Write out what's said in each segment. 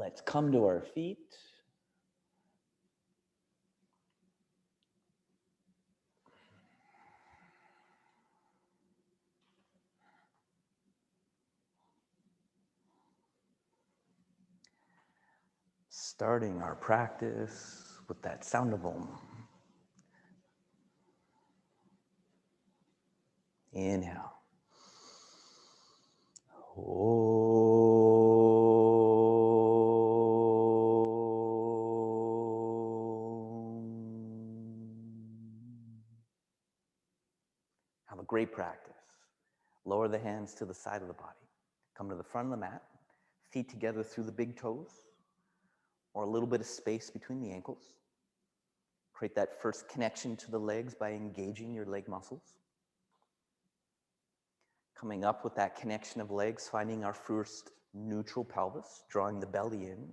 Let's come to our feet. Starting our practice with that sound of Om. Inhale. Have a great practice. Lower the hands to the side of the body. Come to the front of the mat. Feet together through the big toes, or a little bit of space between the ankles. Create that first connection to the legs by engaging your leg muscles. Coming up with that connection of legs, finding our first neutral pelvis, drawing the belly in,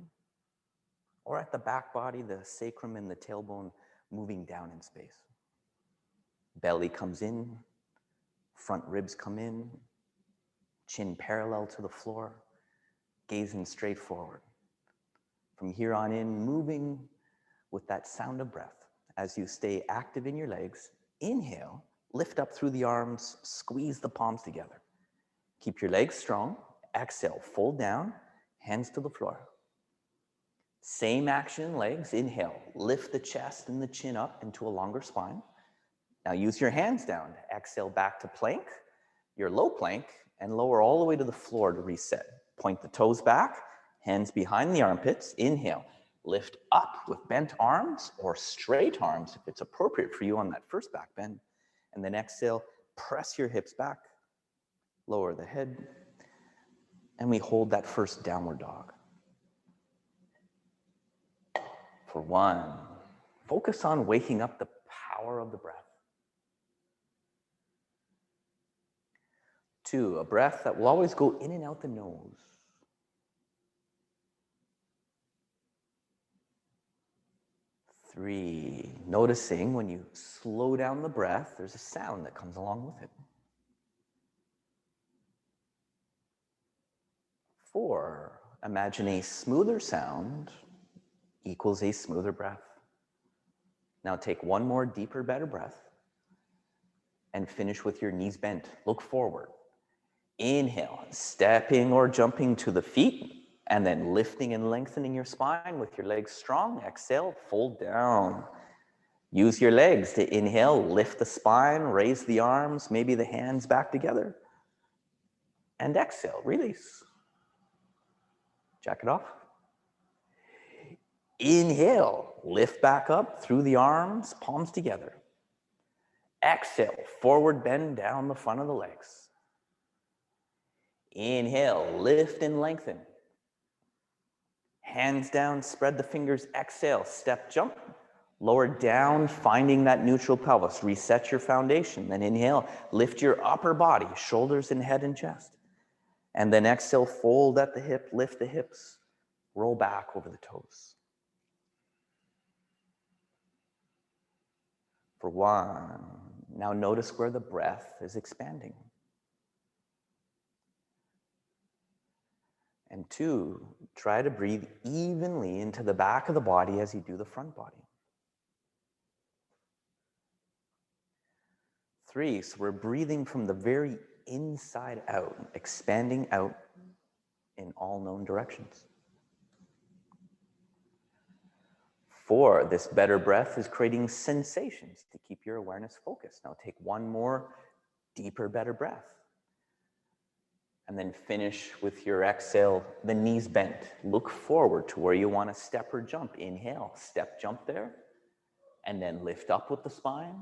or at the back body, the sacrum and the tailbone moving down in space. Belly comes in, front ribs come in, chin parallel to the floor, gazing straight forward. From here on in, moving with that sound of breath. As you stay active in your legs, inhale, lift up through the arms, squeeze the palms together. Keep your legs strong. Exhale, fold down, hands to the floor. Same action in legs. Inhale, lift the chest and the chin up into a longer spine. Now use your hands down. Exhale back to plank, your low plank, and lower all the way to the floor to reset. Point the toes back, hands behind the armpits. Inhale, lift up with bent arms or straight arms if it's appropriate for you on that first back bend. And then exhale, press your hips back, lower the head, and we hold that first downward dog. For one, focus on waking up the power of the breath. 2, a breath that will always go in and out the nose. 3, noticing when you slow down the breath, there's a sound that comes along with it. 4, imagine a smoother sound equals a smoother breath. Now take one more deeper, better breath and finish with your knees bent. Look forward. Inhale, stepping or jumping to the feet, and then lifting and lengthening your spine with your legs strong. Exhale, fold down. Use your legs to inhale, lift the spine, raise the arms, maybe the hands back together. And exhale, release. Jack it off. Inhale, lift back up through the arms, palms together. Exhale, forward bend down the front of the legs. Inhale, lift and lengthen. Hands down, spread the fingers. Exhale, step, jump. Lower down, finding that neutral pelvis. Reset your foundation. Then inhale, lift your upper body, shoulders and head and chest. And then exhale, fold at the hip, lift the hips, roll back over the toes. For 1, now notice where the breath is expanding. And 2, try to breathe evenly into the back of the body as you do the front body. 3, so we're breathing from the very inside out, expanding out in all known directions. 4, this better breath is creating sensations to keep your awareness focused. Now take one more deeper, better breath. And then finish with your exhale, the knees bent. Look forward to where you want to step or jump. Inhale, step, jump there. And then lift up with the spine.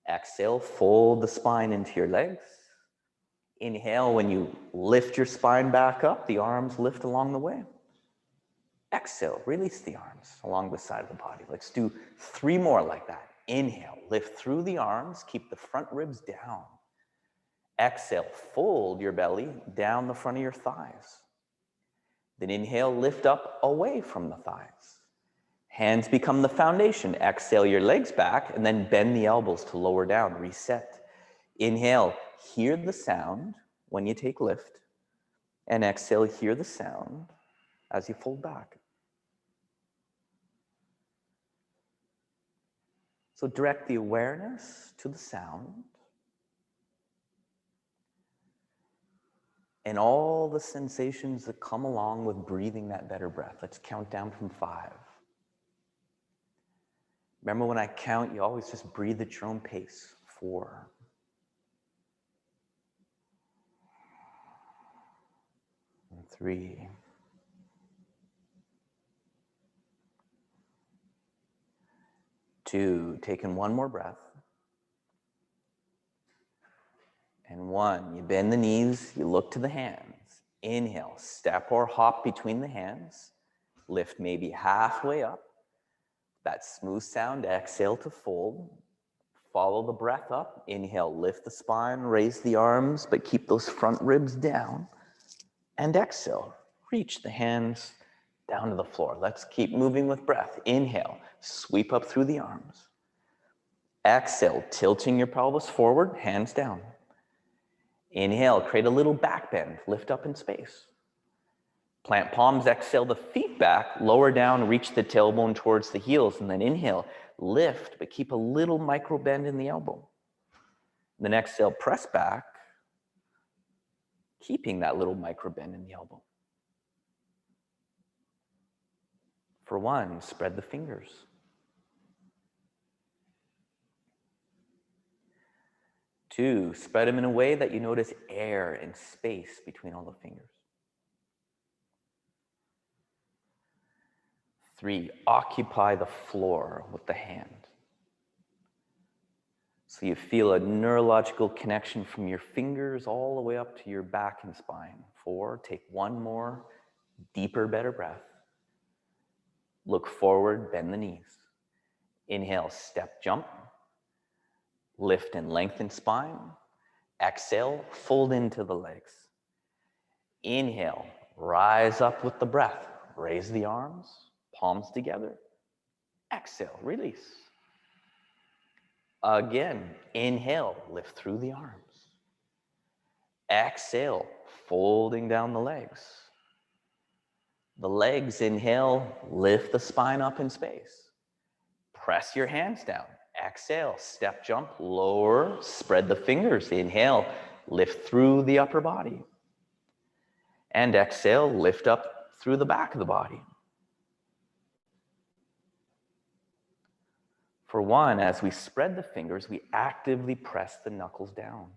Exhale, fold the spine into your legs. Inhale, when you lift your spine back up, the arms lift along the way. Exhale, release the arms along the side of the body. Let's do 3 more like that. Inhale, lift through the arms, keep the front ribs down. Exhale, fold your belly down the front of your thighs. Then inhale, lift up away from the thighs. Hands become the foundation. Exhale your legs back and then bend the elbows to lower down, reset. Inhale, hear the sound when you take lift. And exhale, hear the sound as you fold back. So direct the awareness to the sound and all the sensations that come along with breathing that better breath. Let's count down from 5. Remember, when I count, you always just breathe at your own pace. 4. 3. 2. Take in one more breath. And 1. You bend the knees, you look to the hands. Inhale, step or hop between the hands. Lift maybe halfway up. That smooth sound, exhale to fold. Follow the breath up. Inhale, lift the spine, raise the arms, but keep those front ribs down. And exhale, reach the hands down to the floor. Let's keep moving with breath. Inhale, sweep up through the arms. Exhale, tilting your pelvis forward, hands down. Inhale, create a little back bend, lift up in space. Plant palms, exhale the feet back, lower down, reach the tailbone towards the heels, and then inhale, lift, but keep a little micro bend in the elbow. Then exhale, press back, keeping that little micro bend in the elbow. For 1, spread the fingers. 2, spread them in a way that you notice air and space between all the fingers. 3, occupy the floor with the hand. So you feel a neurological connection from your fingers all the way up to your back and spine. 4, take one more deeper, better breath. Look forward, bend the knees. Inhale, step, jump. Lift and lengthen spine. Exhale, fold into the legs. Inhale, rise up with the breath. Raise the arms, palms together. Exhale, release. Again, inhale, lift through the arms. Exhale, folding down the legs. The legs, inhale, lift the spine up in space. Press your hands down. Exhale, step, jump, lower, spread the fingers. Inhale, lift through the upper body. And exhale, lift up through the back of the body. For 1, as we spread the fingers, we actively press the knuckles down.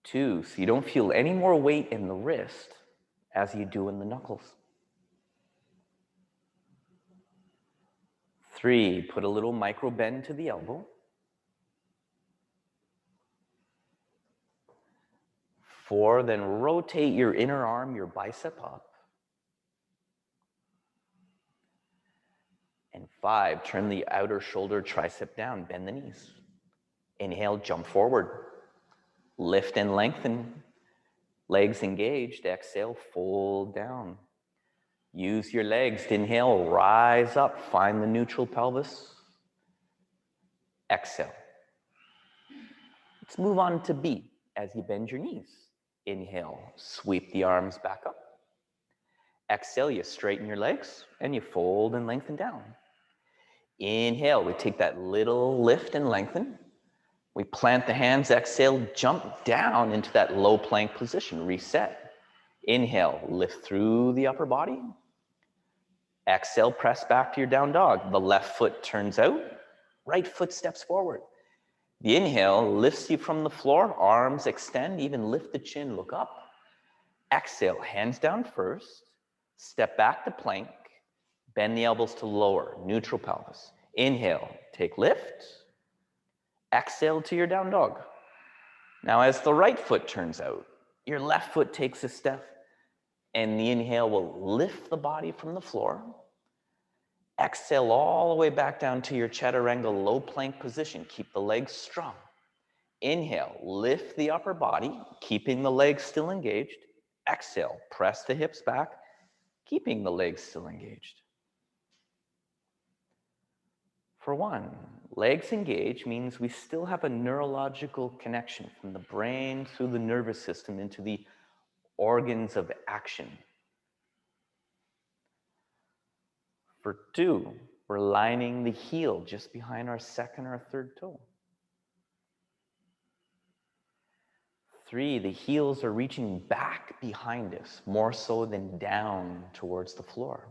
2, so you don't feel any more weight in the wrist as you do in the knuckles. 3, put a little micro bend to the elbow. 4, then rotate your inner arm, your bicep up. And 5, turn the outer shoulder, tricep down, bend the knees. Inhale, jump forward. Lift and lengthen. Legs engaged. Exhale, fold down. Use your legs to inhale, rise up, find the neutral pelvis. Exhale. Let's move on to B as you bend your knees. Inhale, sweep the arms back up. Exhale, you straighten your legs and you fold and lengthen down. Inhale, we take that little lift and lengthen. We plant the hands, exhale, jump down into that low plank position, reset. Inhale, lift through the upper body. Exhale, press back to your down dog. The left foot turns out, right foot steps forward. The inhale lifts you from the floor, arms extend, even lift the chin, look up. Exhale, hands down first, step back to plank, bend the elbows to lower, neutral pelvis. Inhale, take lift. Exhale to your down dog. Now as the right foot turns out, your left foot takes a step and the inhale will lift the body from the floor. Exhale all the way back down to your chaturanga low plank position. Keep the legs strong. Inhale, lift the upper body, keeping the legs still engaged. Exhale, press the hips back, keeping the legs still engaged. For 1, legs engaged means we still have a neurological connection from the brain through the nervous system into the organs of action. For 2, we're lining the heel just behind our second or third toe. 3, the heels are reaching back behind us, more so than down towards the floor.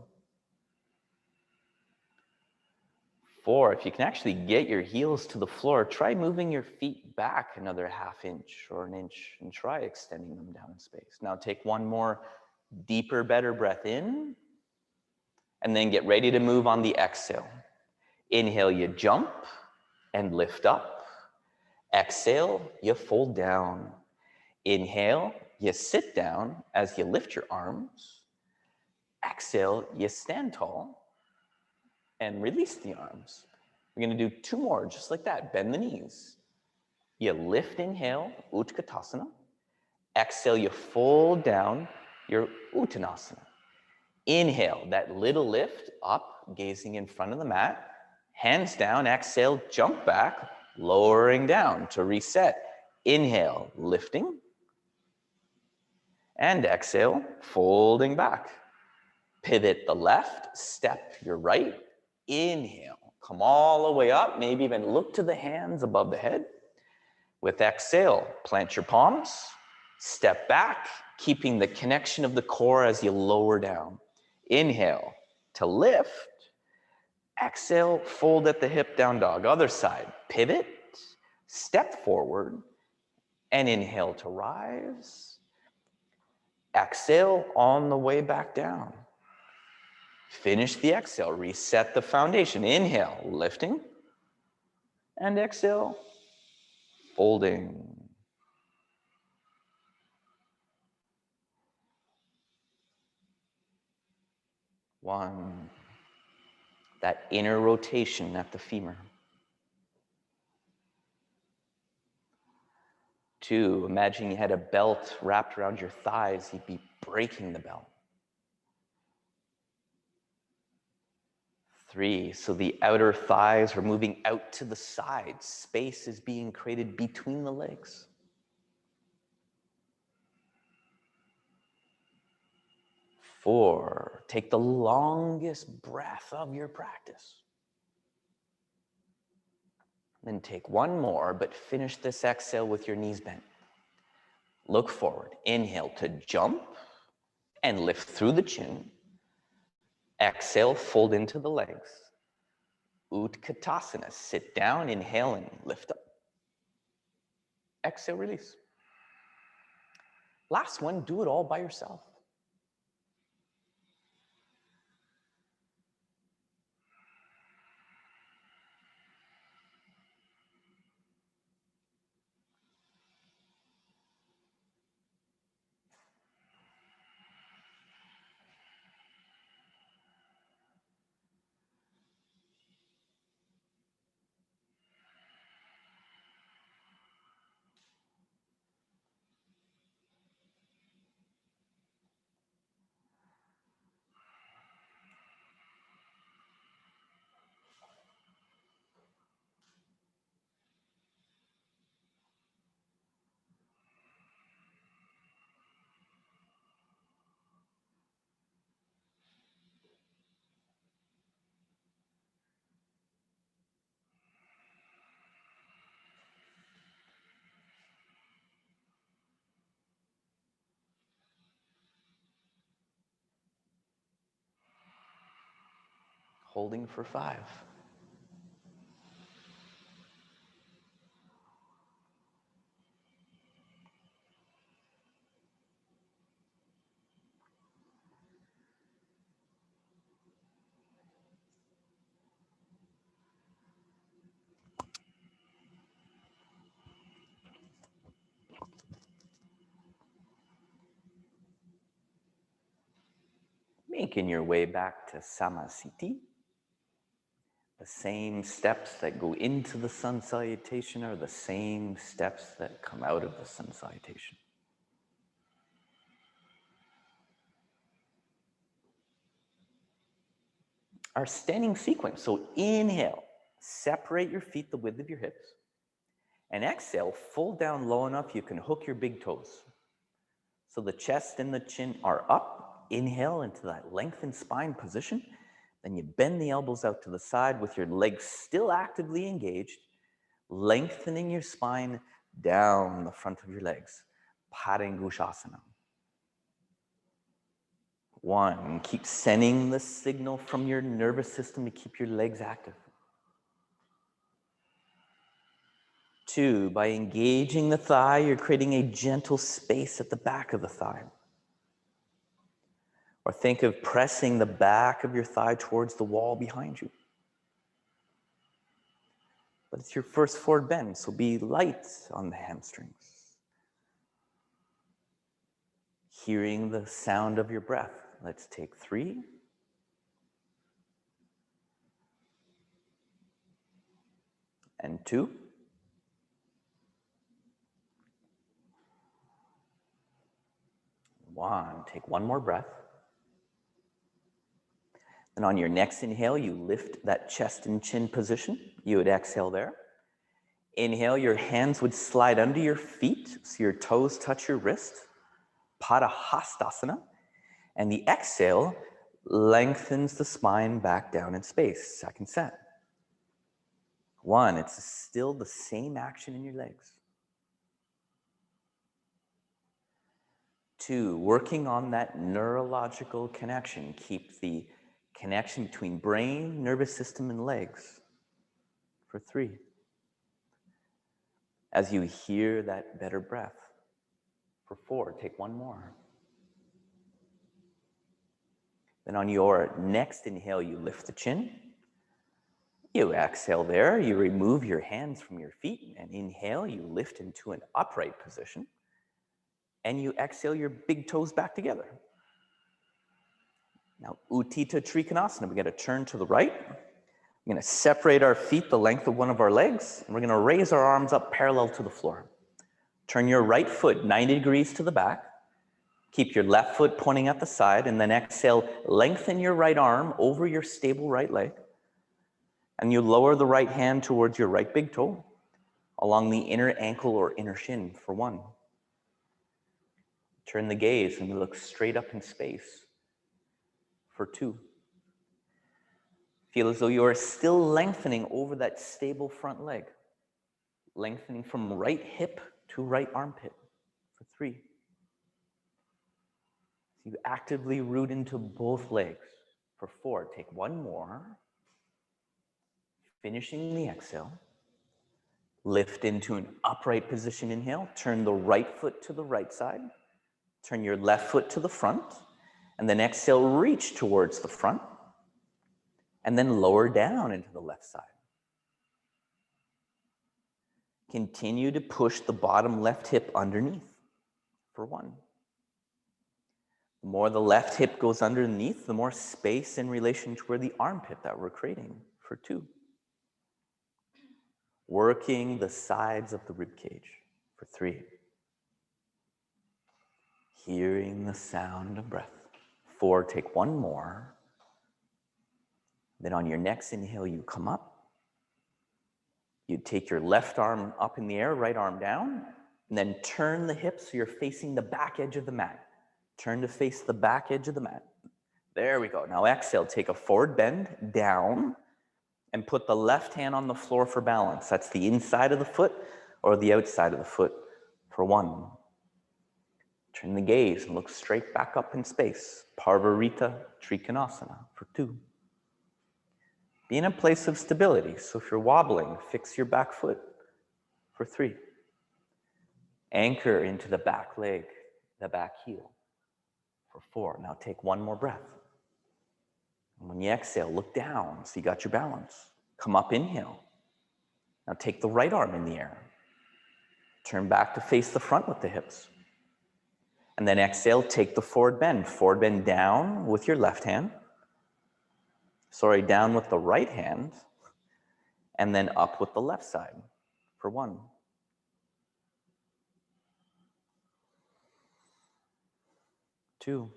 4, if you can actually get your heels to the floor, try moving your feet back another ½ inch or an inch and try extending them down in space. Now take one more deeper, better breath in, and then get ready to move on the exhale. Inhale, you jump and lift up. Exhale, you fold down. Inhale, you sit down as you lift your arms. Exhale, you stand tall and release the arms. We're going to do 2 more, just like that. Bend the knees. You lift, inhale, Utkatasana. Exhale, you fold down your Uttanasana. Inhale, that little lift up, gazing in front of the mat. Hands down, exhale, jump back, lowering down to reset. Inhale, lifting. And exhale, folding back. Pivot the left, step your right. Inhale, come all the way up, maybe even look to the hands above the head. With exhale, plant your palms, step back, keeping the connection of the core as you lower down. Inhale to lift. Exhale, fold at the hip, down dog. Other side, pivot, step forward, and inhale to rise. Exhale on the way back down. Finish the exhale, reset the foundation. Inhale, lifting, and exhale, folding. One, that inner rotation at the femur. 2, imagine you had a belt wrapped around your thighs, you'd be breaking the belt. 3, so the outer thighs are moving out to the sides. Space is being created between the legs. 4, take the longest breath of your practice. Then take one more, but finish this exhale with your knees bent. Look forward. Inhale to jump and lift through the chin. Exhale, fold into the legs. Utkatasana, sit down, inhale and lift up. Exhale, release. Last one, do it all by yourself. Holding for 5. Making your way back to Samasthiti. The same steps that go into the sun salutation are the same steps that come out of the sun salutation. Our standing sequence. So inhale, separate your feet the width of your hips. And exhale, fold down low enough you can hook your big toes. So the chest and the chin are up. Inhale into that lengthened spine position. Then you bend the elbows out to the side with your legs still actively engaged, lengthening your spine down the front of your legs. Paringushasana. 1, keep sending the signal from your nervous system to keep your legs active. 2, by engaging the thigh, you're creating a gentle space at the back of the thigh. Or think of pressing the back of your thigh towards the wall behind you. But it's your first forward bend, so be light on the hamstrings. Hearing the sound of your breath. Let's take 3. And 2. 1. Take one more breath. And on your next inhale, you lift that chest and chin position. You would exhale there. Inhale, your hands would slide under your feet, so your toes touch your wrist. Padahastasana. And the exhale lengthens the spine back down in space. Second set. 1, it's still the same action in your legs. 2, working on that neurological connection. Keep the connection between brain, nervous system, and legs. For 3. As you hear that better breath. For 4, take one more. Then on your next inhale, you lift the chin. You exhale there, you remove your hands from your feet, and inhale, you lift into an upright position. And you exhale your big toes back together. Now, Utthita Trikonasana, we're gonna turn to the right. We're gonna separate our feet the length of one of our legs, and we're gonna raise our arms up parallel to the floor. Turn your right foot 90 degrees to the back. Keep your left foot pointing at the side, and then exhale, lengthen your right arm over your stable right leg. And you lower the right hand towards your right big toe, along the inner ankle or inner shin for 1. Turn the gaze and look straight up in space for 2. Feel as though you are still lengthening over that stable front leg, lengthening from right hip to right armpit for 3. So you actively root into both legs for 4. Take one more. Finishing the exhale. Lift into an upright position, inhale. Turn the right foot to the right side. Turn your left foot to the front. And then exhale, reach towards the front. And then lower down into the left side. Continue to push the bottom left hip underneath for 1. The more the left hip goes underneath, the more space in relation to where the armpit that we're creating for 2. Working the sides of the rib cage for 3. Hearing the sound of breath. 4, take one more. Then on your next inhale, you come up. You take your left arm up in the air, right arm down, and then turn the hips so you're facing the back edge of the mat. Turn to face the back edge of the mat. There we go. Now exhale, take a forward bend down and put the left hand on the floor for balance. That's the inside of the foot or the outside of the foot for 1. Turn the gaze and look straight back up in space. Parvarita Trikonasana for 2. Be in a place of stability. So if you're wobbling, fix your back foot for 3. Anchor into the back leg, the back heel for 4. Now take one more breath. And when you exhale, look down so you got your balance. Come up, inhale. Now take the right arm in the air. Turn back to face the front with the hips. And then exhale, take the forward bend. Forward bend down with your left hand. Down with the right hand. And then up with the left side for 1. 2.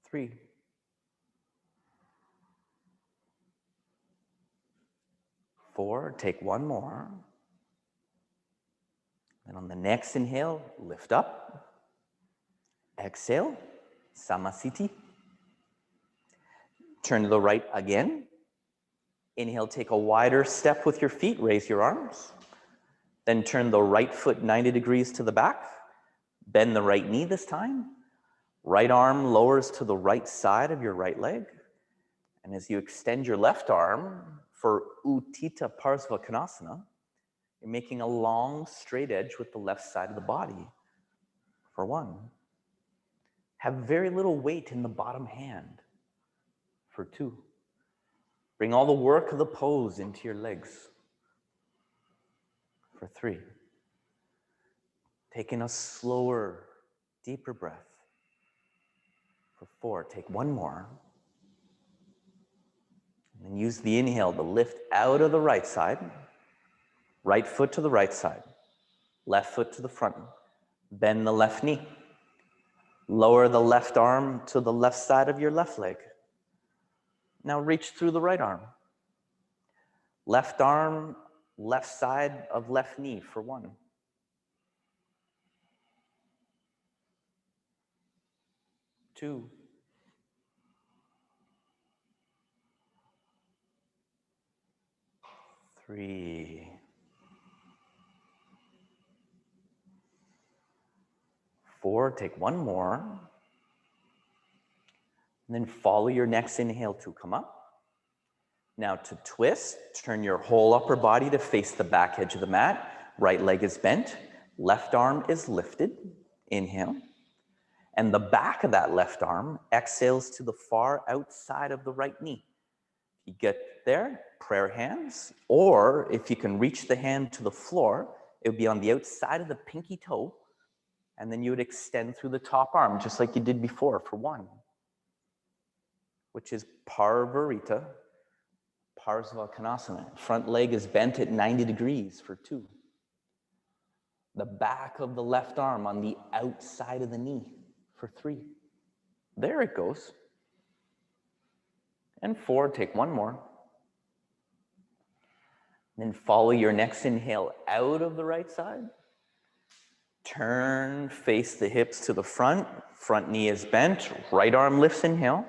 3. 4, take one more. And on the next inhale, lift up. Exhale, Samasthiti. Turn to the right again. Inhale, take a wider step with your feet, raise your arms. Then turn the right foot 90 degrees to the back. Bend the right knee this time. Right arm lowers to the right side of your right leg. And as you extend your left arm for Utthita Parsvakonasana, you're making a long straight edge with the left side of the body. For 1. Have very little weight in the bottom hand. For 2. Bring all the work of the pose into your legs. For 3. Taking a slower, deeper breath. For 4, take 1 more. And then use the inhale to lift out of the right side. Right foot to the right side. Left foot to the front. Bend the left knee. Lower the left arm to the left side of your left leg. Now reach through the right arm. Left arm, left side of left knee for 1. 2. 3. 4, take 1 more. And then follow your next inhale to come up. Now to twist, turn your whole upper body to face the back edge of the mat. Right leg is bent, left arm is lifted. Inhale. And the back of that left arm exhales to the far outside of the right knee. If you get there, prayer hands, or if you can reach the hand to the floor, it would be on the outside of the pinky toe, and then you would extend through the top arm, just like you did before for 1, which is Parvarita Parsvakonasana. Front leg is bent at 90 degrees for 2. The back of the left arm on the outside of the knee for 3. There it goes. And 4, take 1 more. Then follow your next inhale out of the right side. Turn, face the hips to the front. Front knee is bent. Right arm lifts, inhale.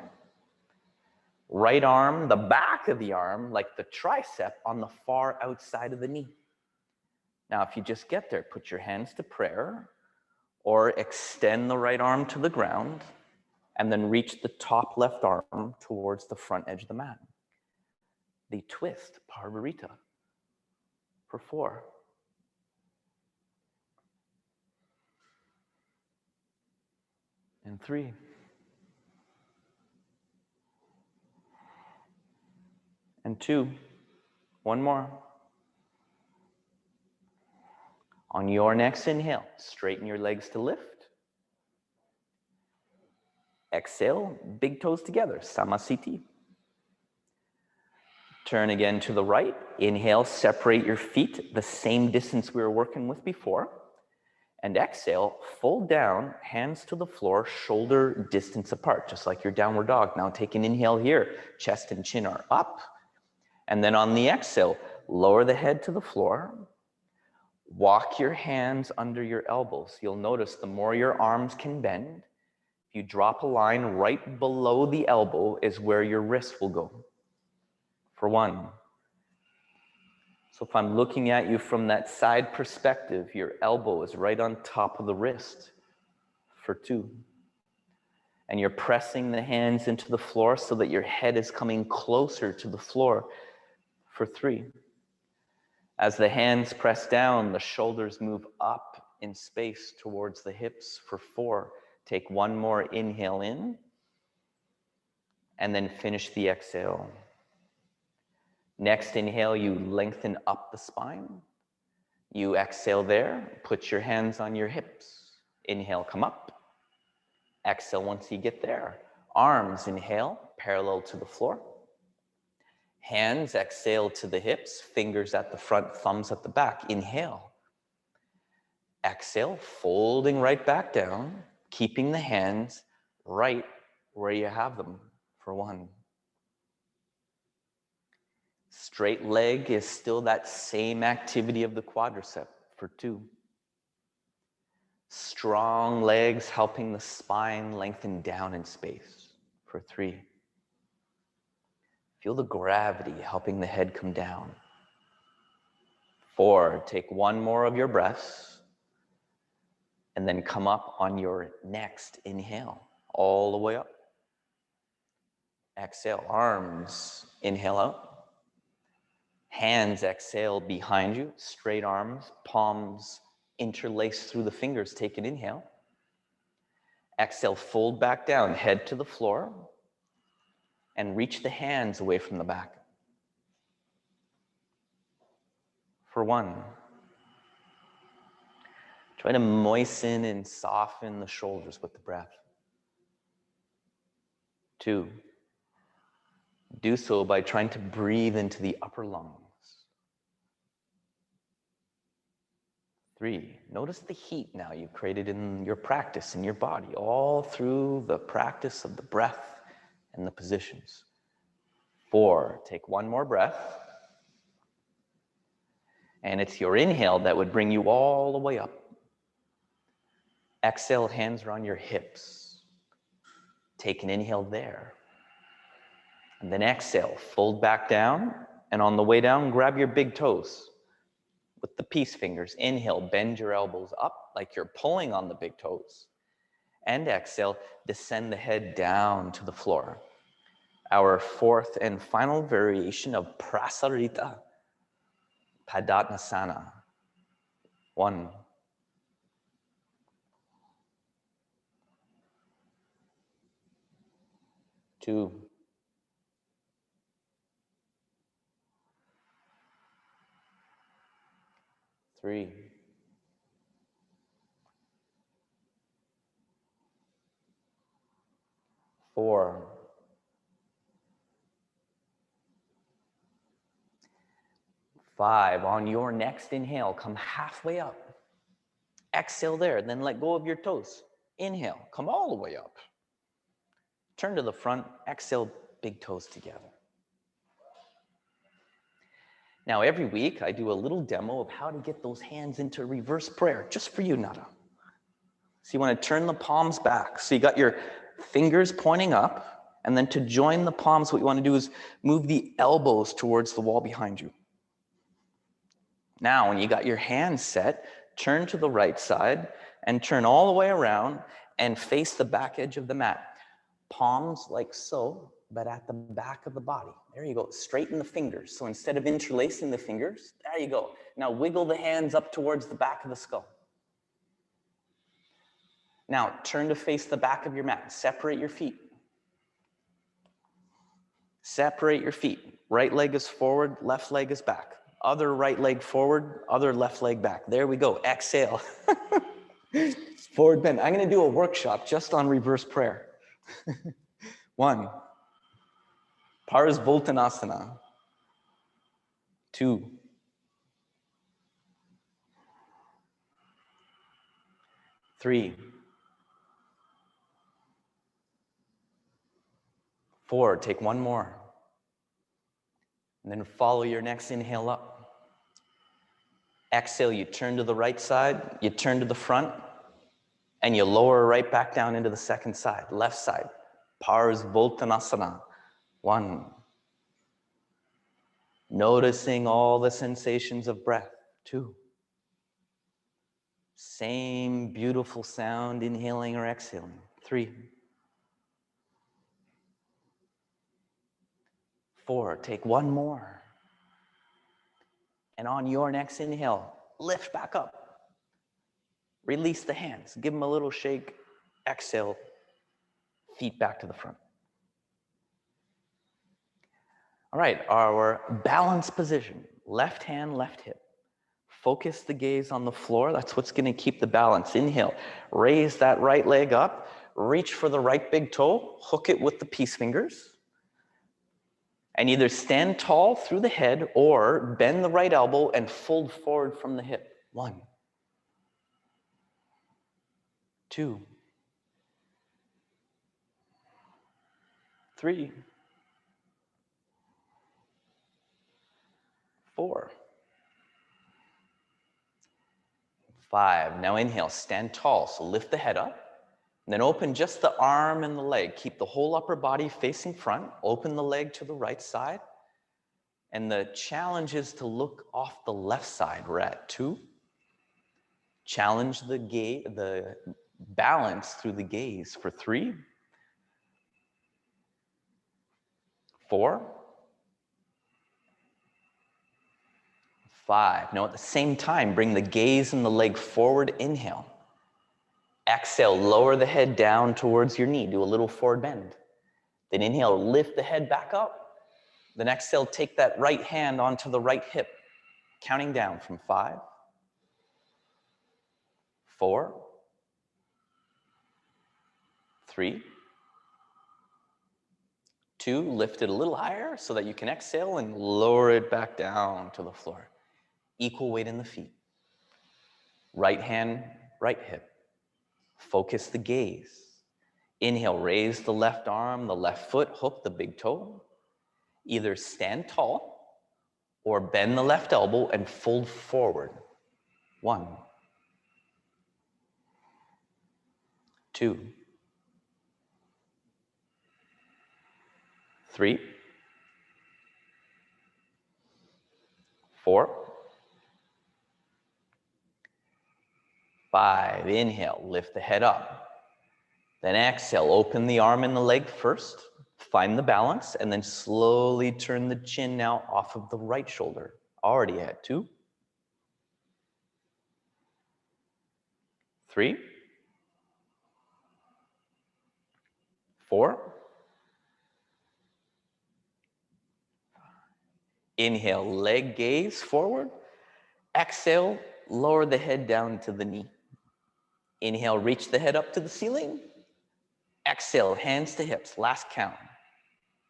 Right arm, the back of the arm, like the tricep, on the far outside of the knee. Now, if you just get there, put your hands to prayer, or extend the right arm to the ground, and then reach the top left arm towards the front edge of the mat. The twist, Parvarita, for 4. And 3. And 2. 1 more. On your next inhale, straighten your legs to lift. Exhale, big toes together, Samasthiti. Turn again to the right. Inhale, separate your feet the same distance we were working with before. And exhale, fold down, hands to the floor, shoulder distance apart, just like your downward dog. Now take an inhale here. Chest and chin are up. And then on the exhale, lower the head to the floor. Walk your hands under your elbows. You'll notice the more your arms can bend, if you drop a line right below the elbow is where your wrist will go. For 1. So if I'm looking at you from that side perspective, your elbow is right on top of the wrist. For 2. And you're pressing the hands into the floor so that your head is coming closer to the floor. For 3. As the hands press down, the shoulders move up in space towards the hips. For 4. Take 1 more inhale in, and then finish the exhale. Next inhale, you lengthen up the spine. You exhale there, put your hands on your hips. Inhale, come up. Exhale once you get there. Arms, inhale, parallel to the floor. Hands, exhale to the hips, fingers at the front, thumbs at the back. Inhale. Exhale, folding right back down, keeping the hands right where you have them for 1. Straight leg is still that same activity of the quadricep for 2. Strong legs helping the spine lengthen down in space for 3. Feel the gravity helping the head come down. 4, take one more of your breaths and then come up on your next inhale, all the way up. Exhale, arms, inhale out. Hands exhale behind you, straight arms, palms interlaced through the fingers, take an inhale. Exhale, fold back down, head to the floor, and reach the hands away from the back. For 1, try to moisten and soften the shoulders with the breath. 2, do so by trying to breathe into the upper lungs. 3, notice the heat now you've created in your practice, in your body, all through the practice of the breath and the positions. 4, take one more breath. And it's your inhale that would bring you all the way up. Exhale, hands are on your hips. Take an inhale there. And then exhale, fold back down. And on the way down, grab your big toes with the peace fingers. Inhale, bend your elbows up like you're pulling on the big toes. And exhale, descend the head down to the floor. Our 4th and final variation of Prasarita Padottanasana. 1, 2, 3, 4, 5. On your next inhale, come halfway up. Exhale there, then let go of your toes. Inhale, come all the way up. Turn to the front, exhale, big toes together. Now, every week, I do a little demo of how to get those hands into reverse prayer, just for you, Nada. So you want to turn the palms back. So you got your fingers pointing up, and then to join the palms, what you want to do is move the elbows towards the wall behind you. Now, when you got your hands set, turn to the right side and turn all the way around and face the back edge of the mat. Palms like so, but at the back of the body. There you go, straighten the fingers. So instead of interlacing the fingers, there you go. Now wiggle the hands up towards the back of the skull. Now turn to face the back of your mat. Separate your feet. Separate your feet. Right leg is forward, left leg is back. Other right leg forward, other left leg back. There we go, exhale. Forward bend. I'm gonna do a workshop just on reverse prayer. 1, Parsvoltanasana. 2, 3, 4, take one more. And then follow your next inhale up. Exhale, you turn to the right side, you turn to the front, and you lower right back down into the second side, left side. Parsvoltanasana. 1. Noticing all the sensations of breath. 2. Same beautiful sound, inhaling or exhaling. 3. 4, take one more. And on your next inhale, lift back up. Release the hands, give them a little shake. Exhale, feet back to the front. All right, our balance position, left hand, left hip. Focus the gaze on the floor. That's what's gonna keep the balance. Inhale, raise that right leg up, reach for the right big toe, hook it with the peace fingers, and either stand tall through the head or bend the right elbow and fold forward from the hip. 1, 2, 3, 4, 5. Now inhale, stand tall. So lift the head up. And then open just the arm and the leg. Keep the whole upper body facing front. Open the leg to the right side. And the challenge is to look off the left side. We're at 2. Challenge the balance through the gaze for 3, 4, 5. Now at the same time, bring the gaze and the leg forward. Inhale. Exhale, lower the head down towards your knee. Do a little forward bend. Then inhale, lift the head back up. Then exhale, take that right hand onto the right hip, counting down from 5, 4, 3, 2. Lift it a little higher so that you can exhale and lower it back down to the floor. Equal weight in the feet. Right hand, right hip. Focus the gaze. Inhale, raise the left arm, the left foot, hook the big toe. Either stand tall or bend the left elbow and fold forward. 1, 2, 3, 4, 5. Inhale, lift the head up. Then exhale, open the arm and the leg first. Find the balance, and then slowly turn the chin now off of the right shoulder. Already at 2, 3, 4. Inhale, leg gaze forward. Exhale, lower the head down to the knee. Inhale, reach the head up to the ceiling. Exhale, hands to hips. Last count.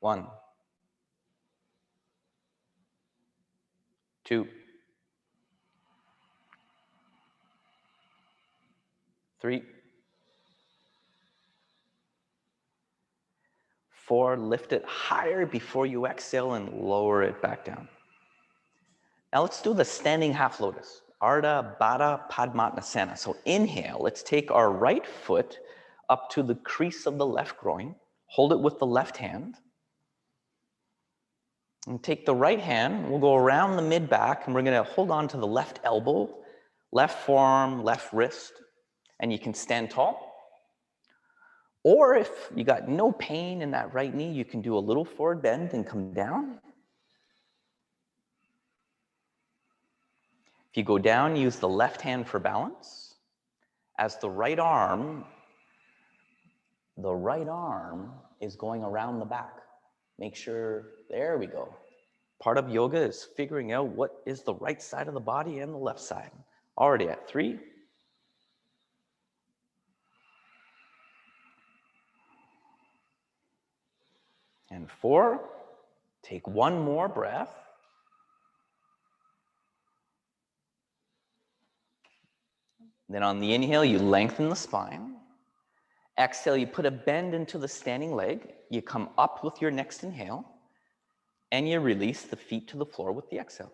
1, 2, 3, 4. Lift it higher before you exhale and lower it back down. Now let's do the standing half lotus. Ardha Baddha Padmasana. So inhale, let's take our right foot up to the crease of the left groin. Hold it with the left hand. And take the right hand, we'll go around the mid-back, and we're gonna hold on to the left elbow, left forearm, left wrist, and you can stand tall. Or if you got no pain in that right knee, you can do a little forward bend and come down. If you go down, use the left hand for balance. As the right arm is going around the back. Make sure, there we go. Part of yoga is figuring out what is the right side of the body and the left side. Already at 3. And 4. Take one more breath. Then on the inhale, you lengthen the spine. Exhale, you put a bend into the standing leg. You come up with your next inhale, and you release the feet to the floor with the exhale.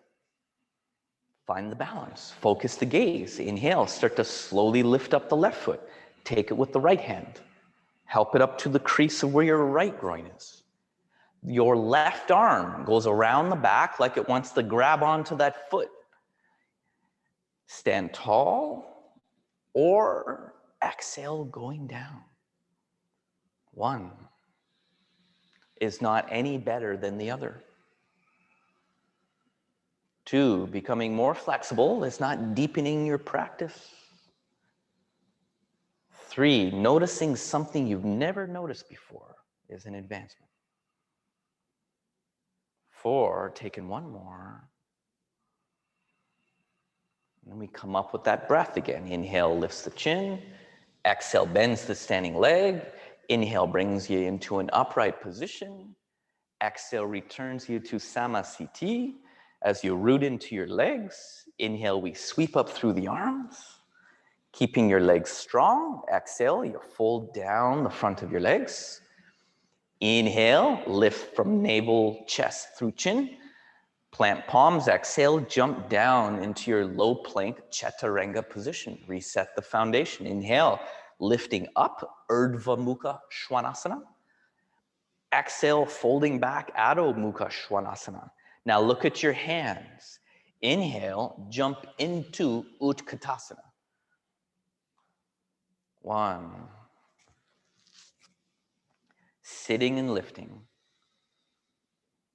Find the balance. Focus the gaze. Inhale, start to slowly lift up the left foot. Take it with the right hand. Help it up to the crease of where your right groin is. Your left arm goes around the back like it wants to grab onto that foot. Stand tall or exhale going down. 1 is not any better than the other. 2, becoming more flexible is not deepening your practice. 3, noticing something you've never noticed before is an advancement. 4, taking one more. And we come up with that breath again. Inhale lifts the chin. Exhale bends the standing leg. Inhale brings you into an upright position. Exhale returns you to Samasthiti. As you root into your legs, inhale, we sweep up through the arms, keeping your legs strong. Exhale, you fold down the front of your legs. Inhale, lift from navel, chest through chin. Plant palms, exhale, jump down into your low plank chaturanga position. Reset the foundation. Inhale, lifting up, Urdhva Mukha Svanasana. Exhale, folding back, Adho Mukha Svanasana. Now look at your hands. Inhale, jump into Utkatasana. 1. Sitting and lifting.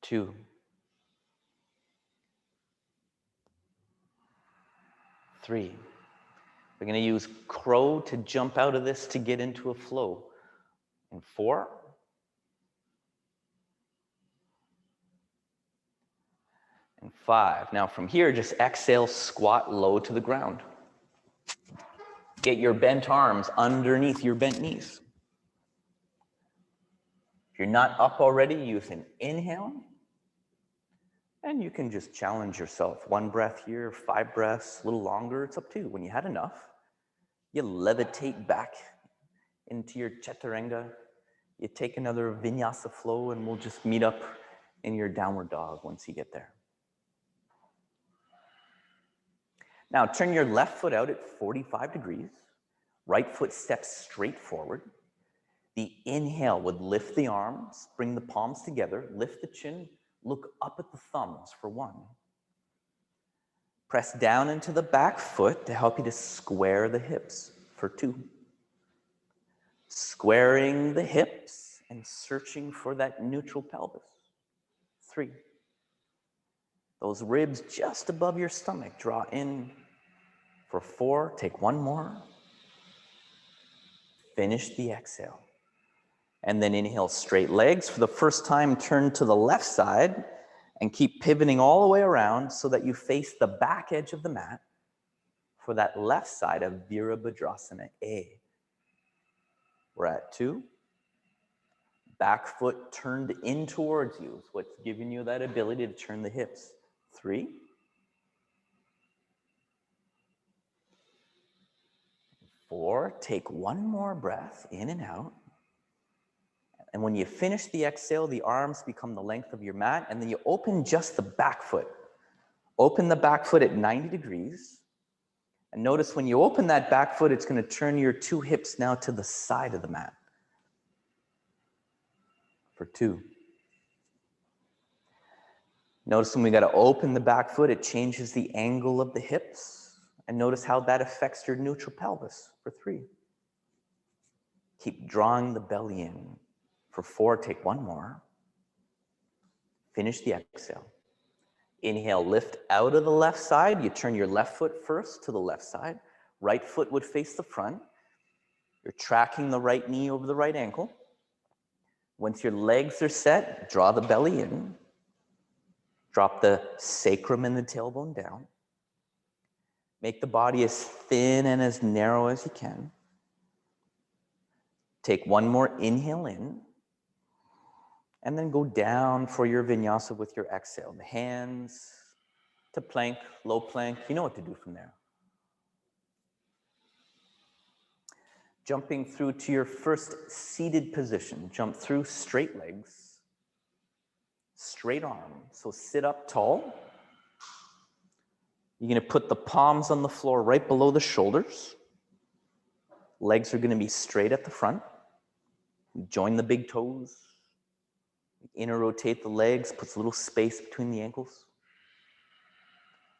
2. 3. We're going to use crow to jump out of this to get into a flow. And 4. And 5. Now from here, just exhale, squat low to the ground. Get your bent arms underneath your bent knees. If you're not up already, use an inhale. And you can just challenge yourself. 1 breath here, 5 breaths, a little longer. It's up to you. When you had enough, you levitate back into your chaturanga. You take another vinyasa flow, and we'll just meet up in your downward dog once you get there. Now turn your left foot out at 45 degrees. Right foot steps straight forward. The inhale would lift the arms, bring the palms together, lift the chin, look up at the thumbs for 1. Press down into the back foot to help you to square the hips for 2. Squaring the hips and searching for that neutral pelvis. 3. Those ribs just above your stomach, draw in for 4. Take 1 more. Finish the exhale. And then inhale, straight legs. For the first time, turn to the left side and keep pivoting all the way around so that you face the back edge of the mat for that left side of Virabhadrasana A. We're at 2. Back foot turned in towards you is what's giving you that ability to turn the hips. 3. 4. Take 1 more breath in and out. And when you finish the exhale, the arms become the length of your mat, and then you open just the back foot. Open the back foot at 90 degrees. And notice when you open that back foot, it's going to turn your 2 hips now to the side of the mat. For 2. Notice when we got to open the back foot, it changes the angle of the hips. And notice how that affects your neutral pelvis. For 3. Keep drawing the belly in. For 4, take 1 more. Finish the exhale. Inhale, lift out of the left side. You turn your left foot first to the left side. Right foot would face the front. You're tracking the right knee over the right ankle. Once your legs are set, draw the belly in. Drop the sacrum and the tailbone down. Make the body as thin and as narrow as you can. Take 1 more inhale in. And then go down for your vinyasa with your exhale. The hands to plank, low plank. You know what to do from there. Jumping through to your first seated position. Jump through straight legs, straight arm. So sit up tall. You're going to put the palms on the floor right below the shoulders. Legs are going to be straight at the front. Join the big toes. Inner rotate the legs, puts a little space between the ankles.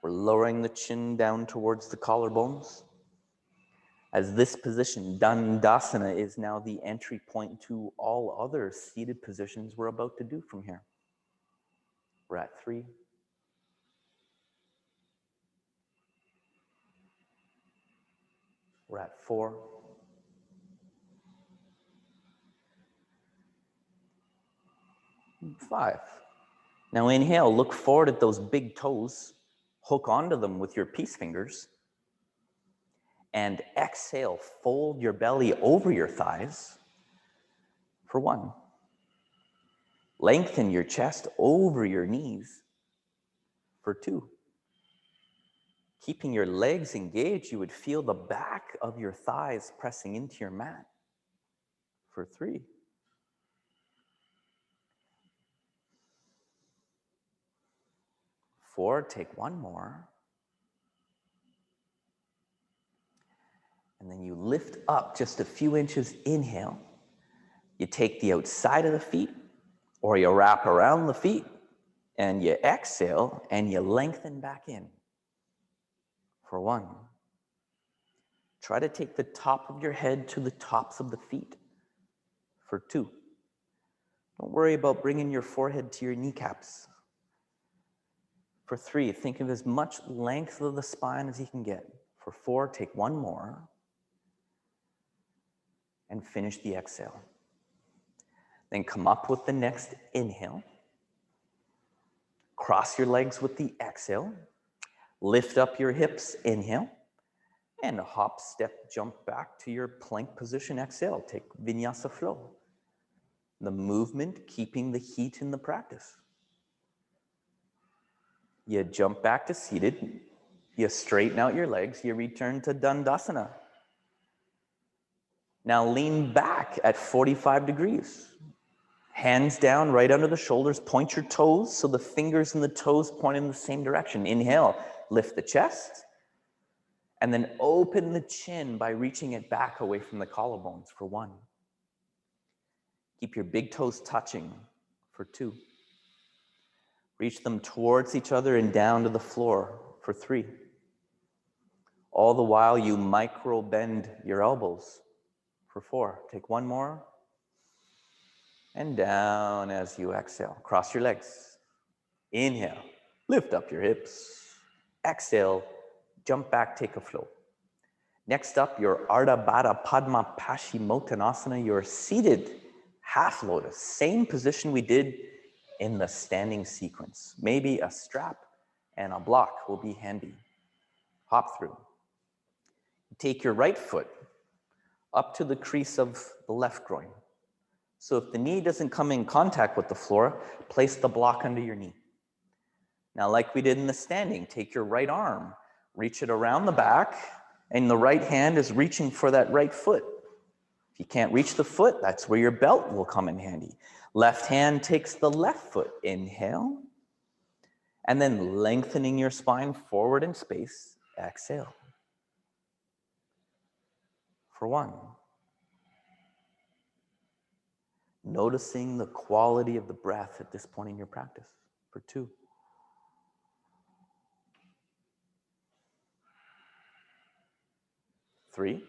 We're lowering the chin down towards the collarbones. As this position, Dandasana, is now the entry point to all other seated positions we're about to do from here. We're at 3. We're at 4. 5. Now inhale, look forward at those big toes, hook onto them with your peace fingers, and exhale, fold your belly over your thighs for 1. Lengthen your chest over your knees for 2. Keeping your legs engaged, you would feel the back of your thighs pressing into your mat for 3. 4, take one more. And then you lift up just a few inches, inhale. You take the outside of the feet, or you wrap around the feet, and you exhale, and you lengthen back in. For 1. Try to take the top of your head to the tops of the feet. For 2. Don't worry about bringing your forehead to your kneecaps. For 3, think of as much length of the spine as you can get. For 4, take one more. And finish the exhale. Then come up with the next inhale. Cross your legs with the exhale. Lift up your hips, inhale. And hop, step, jump back to your plank position, exhale. Take vinyasa flow. The movement keeping the heat in the practice. You jump back to seated. You straighten out your legs. You return to Dandasana. Now lean back at 45 degrees. Hands down, right under the shoulders. Point your toes so the fingers and the toes point in the same direction. Inhale, lift the chest. And then open the chin by reaching it back away from the collarbones for 1. Keep your big toes touching for 2. Reach them towards each other and down to the floor for 3. All the while you micro bend your elbows for 4. Take one more. And down as you exhale. Cross your legs. Inhale, lift up your hips. Exhale, jump back, take a flow. Next up, your Ardha Baddha Padma Paschimottanasana, your seated half lotus. Same position we did in the standing sequence. Maybe a strap and a block will be handy. Hop through. Take your right foot up to the crease of the left groin. So if the knee doesn't come in contact with the floor, place the block under your knee. Now, like we did in the standing, take your right arm, reach it around the back, and the right hand is reaching for that right foot. If you can't reach the foot, that's where your belt will come in handy. Left hand takes the left foot. Inhale. And then lengthening your spine forward in space. Exhale. For 1. Noticing the quality of the breath at this point in your practice. For 2. Three.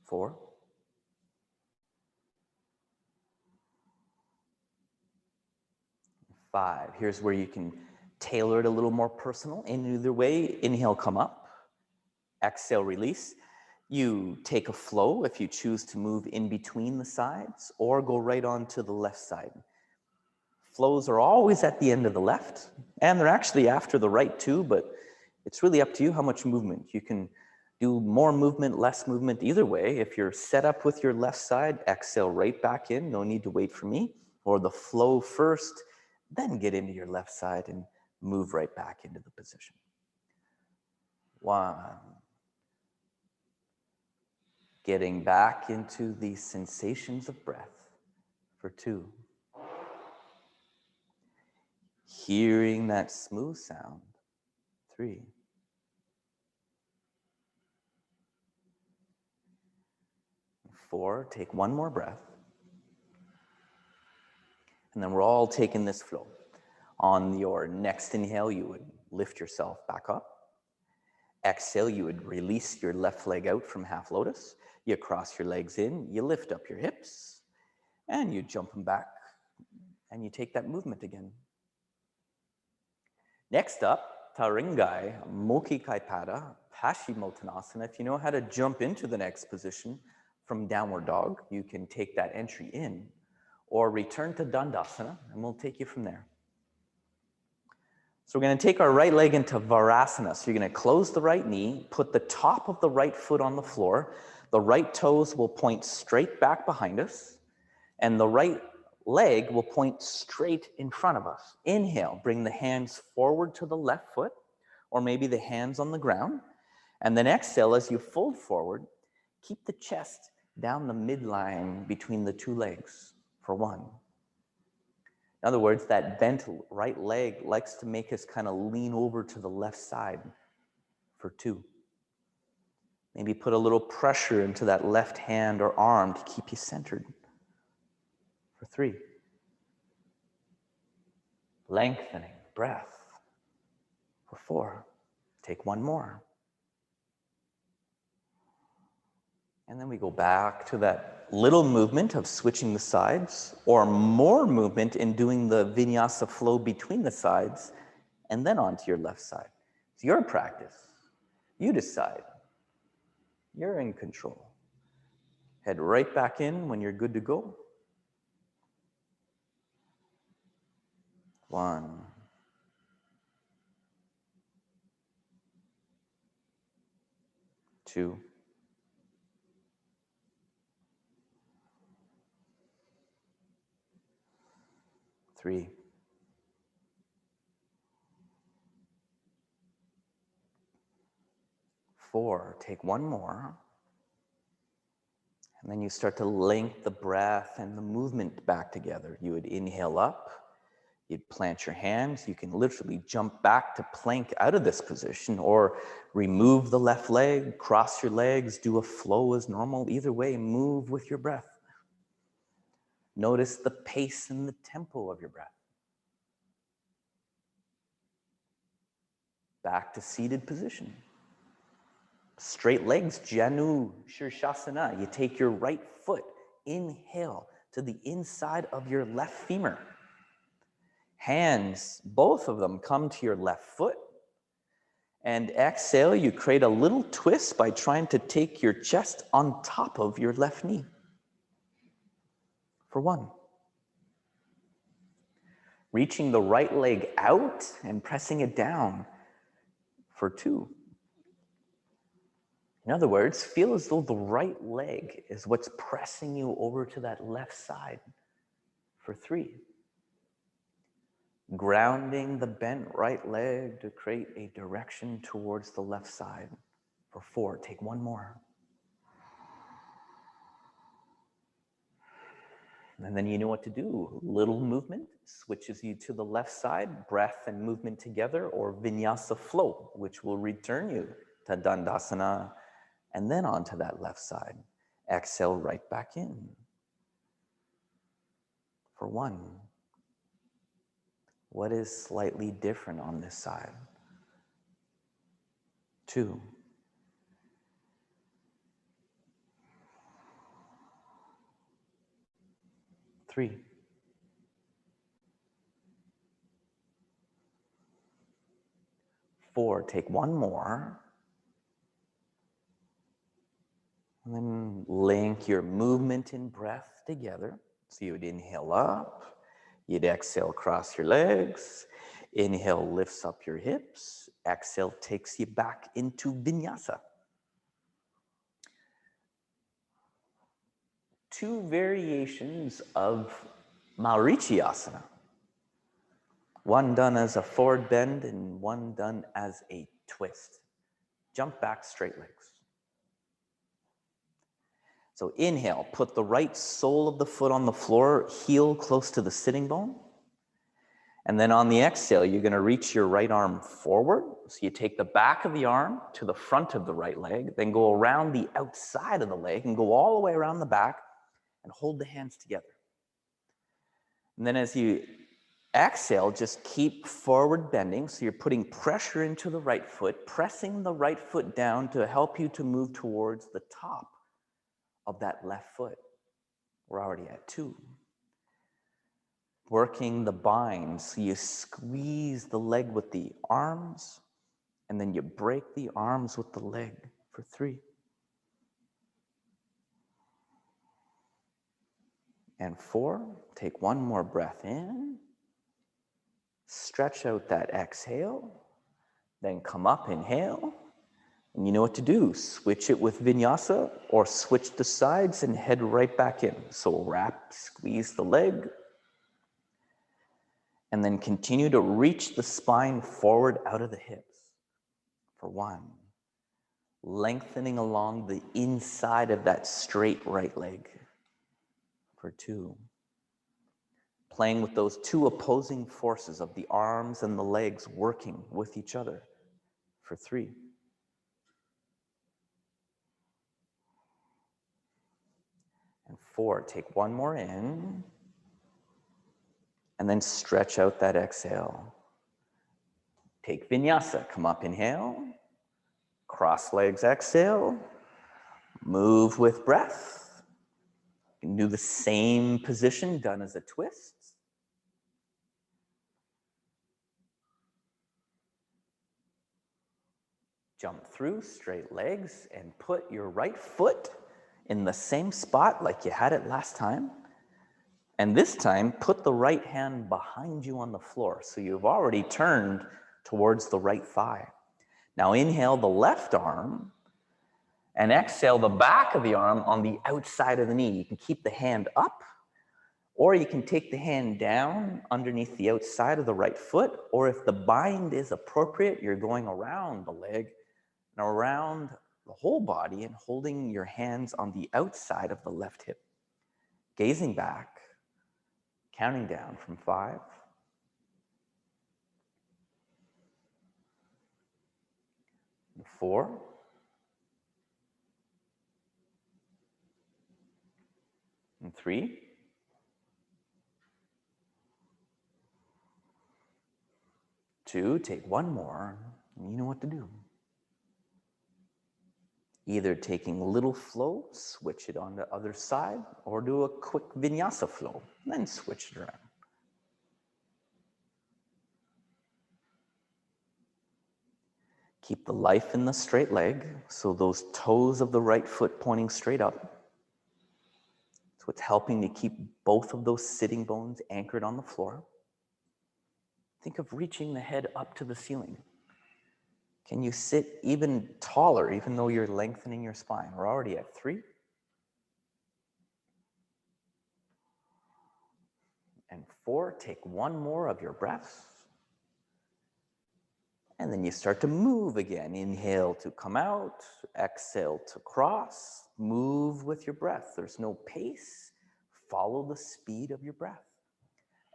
4. 5. Here's where you can tailor it a little more personal. In either way, inhale, come up. Exhale, release. You take a flow if you choose to move in between the sides or go right on to the left side. Flows are always at the end of the left, and they're actually after the right too, but it's really up to you how much movement. You can do more movement, less movement, either way. If you're set up with your left side, exhale right back in, no need to wait for me, or the flow first, then get into your left side and move right back into the position. 1. Getting back into the sensations of breath for 2. Hearing that smooth sound. 3. 4, take one more breath. And then we're all taking this flow. On your next inhale, you would lift yourself back up. Exhale, you would release your left leg out from half lotus. You cross your legs in, you lift up your hips, and you jump them back, and you take that movement again. Next up, Taringai, Mokhi Kaipada, Paschimottanasana. If you know how to jump into the next position from downward dog, you can take that entry in, or return to Dandasana, and we'll take you from there. So we're going to take our right leg into Varasana. So you're going to close the right knee, put the top of the right foot on the floor. The right toes will point straight back behind us, and the right leg will point straight in front of us. Inhale, bring the hands forward to the left foot, or maybe the hands on the ground. And then exhale, as you fold forward, keep the chest down the midline between the two legs for 1. In other words, that bent right leg likes to make us kind of lean over to the left side for 2. Maybe put a little pressure into that left hand or arm to keep you centered for 3. Lengthening breath for 4. Take 1 more. And then we go back to that little movement of switching the sides, or more movement in doing the vinyasa flow between the sides, and then onto your left side. It's your practice. You decide. You're in control. Head right back in when you're good to go. 1. 2. 3. 4. Take 1 more. And then you start to link the breath and the movement back together. You would inhale up. You'd plant your hands. You can literally jump back to plank out of this position, or remove the left leg, cross your legs, do a flow as normal. Either way, move with your breath. Notice the pace and the tempo of your breath. Back to seated position. Straight legs, Janu Shirshasana. You take your right foot, inhale to the inside of your left femur. Hands, both of them, come to your left foot. And exhale, you create a little twist by trying to take your chest on top of your left knee. For 1. Reaching the right leg out and pressing it down for 2. In other words, feel as though the right leg is what's pressing you over to that left side for 3. Grounding the bent right leg to create a direction towards the left side for 4. Take 1 more. And then you know what to do. Little movement switches you to the left side, breath and movement together, or vinyasa flow, which will return you to Dandasana and then onto that left side. Exhale right back in for 1. What is slightly different on this side? 2. 3. 4. Take 1 more. And then link your movement and breath together. So you would inhale up. You'd exhale, cross your legs. Inhale lifts up your hips. Exhale takes you back into vinyasa. 2 variations of Marichyasana. One done as a forward bend and one done as a twist. Jump back, straight legs. So inhale, put the right sole of the foot on the floor, heel close to the sitting bone. And then on the exhale, you're going to reach your right arm forward. So you take the back of the arm to the front of the right leg, then go around the outside of the leg and go all the way around the back and hold the hands together. And then as you exhale, just keep forward bending. So you're putting pressure into the right foot, pressing the right foot down to help you to move towards the top of that left foot. We're already at 2. Working the bind. So you squeeze the leg with the arms, and then you break the arms with the leg for 3. And 4, take 1 more breath in. Stretch out that exhale. Then come up, inhale. And you know what to do. Switch it with vinyasa or switch the sides and head right back in. So wrap, squeeze the leg. And then continue to reach the spine forward out of the hips for 1. lengthening along the inside of that straight right leg for 2. Playing with those 2 opposing forces of the arms and the legs working with each other for 3. And 4, take 1 more in, and then stretch out that exhale. Take vinyasa, come up, inhale, cross legs, exhale, move with breath. You can do the same position done as a twist. Jump through straight legs and put your right foot in the same spot like you had it last time. And this time, put the right hand behind you on the floor. So you've already turned towards the right thigh. Now inhale the left arm and exhale the back of the arm on the outside of the knee. You can keep the hand up, or you can take the hand down underneath the outside of the right foot, or if the bind is appropriate, you're going around the leg and around the whole body and holding your hands on the outside of the left hip. Gazing back, counting down from 5. 4. 3. 2, take 1 more, and you know what to do. Either taking a little flow, switch it on the other side, or do a quick vinyasa flow, and then switch it around. Keep the life in the straight leg, so those toes of the right foot pointing straight up. It's what's helping to keep both of those sitting bones anchored on the floor. Think of reaching the head up to the ceiling. Can you sit even taller, even though you're lengthening your spine? We're already at 3. And 4, take 1 more of your breaths. And then you start to move again. Inhale to come out, exhale to cross. Move with your breath. There's no pace. Follow the speed of your breath.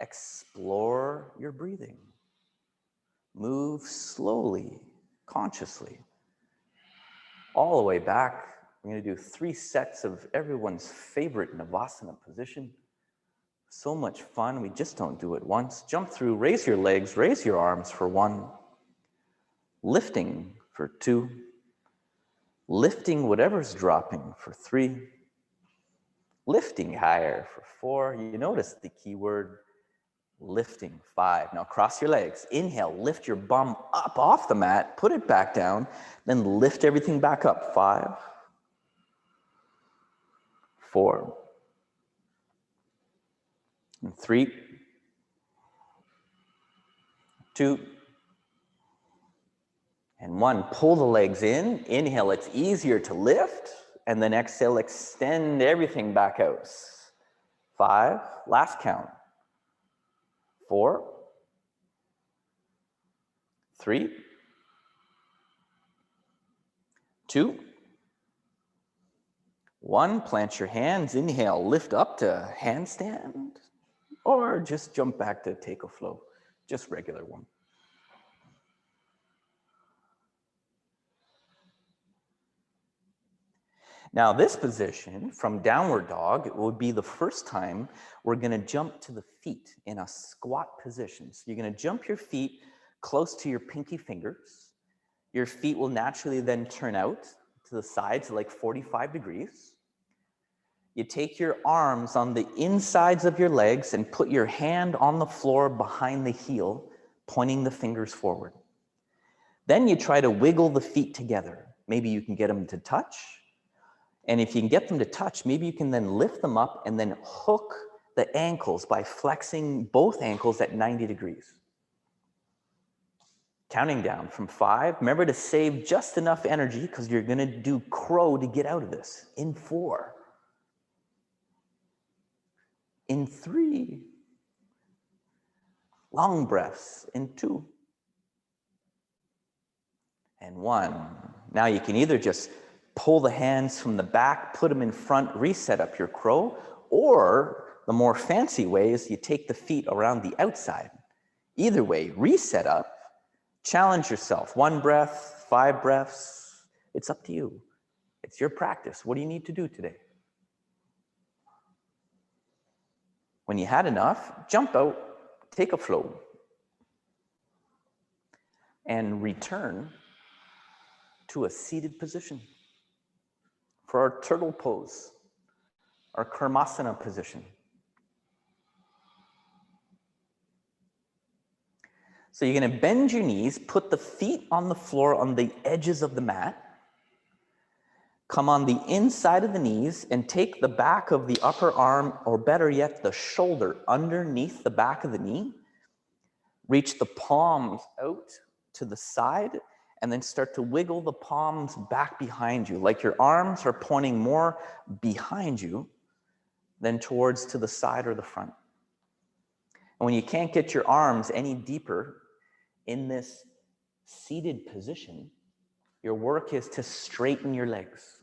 Explore your breathing. Move slowly, consciously. All the way back. We're going to do 3 sets of everyone's favorite Navasana position. So much fun. We just don't do it once. Jump through, raise your legs, raise your arms for 1. Lifting for 2. Lifting whatever's dropping for 3. Lifting higher for 4. You notice the key word, lifting, 5. Now cross your legs. Inhale, lift your bum up off the mat, put it back down, then lift everything back up. 5, 4, and 3, 2, and 1. Pull the legs in. Inhale, it's easier to lift, and then exhale, extend everything back out. 5, last count. 4, 3, 2, 1. Plant your hands. Inhale, lift up to handstand, or just jump back to take a flow, just regular one. Now this position, from downward dog, it would be the first time we're gonna jump to the feet in a squat position. So you're gonna jump your feet close to your pinky fingers. Your feet will naturally then turn out to the sides like 45 degrees. You take your arms on the insides of your legs and put your hand on the floor behind the heel, pointing the fingers forward. Then you try to wiggle the feet together. Maybe you can get them to touch. And if you can get them to touch, maybe you can then lift them up and then hook the ankles by flexing both ankles at 90 degrees. Counting down from 5. Remember to save just enough energy because you're going to do crow to get out of this. In 4. In 3. Long breaths in 2. And 1. Now you can either just pull the hands from the back, put them in front, reset up your crow, or the more fancy way is you take the feet around the outside. Either way, reset up, challenge yourself. 1 breath, 5 breaths, it's up to you. It's your practice. What do you need to do today? When you had enough, jump out, take a float, and return to a seated position for our turtle pose, our karmasana position. So you're going to bend your knees, put the feet on the floor on the edges of the mat, come on the inside of the knees and take the back of the upper arm, or better yet, the shoulder underneath the back of the knee. Reach the palms out to the side and then start to wiggle the palms back behind you, like your arms are pointing more behind you than towards to the side or the front. And when you can't get your arms any deeper in this seated position, your work is to straighten your legs.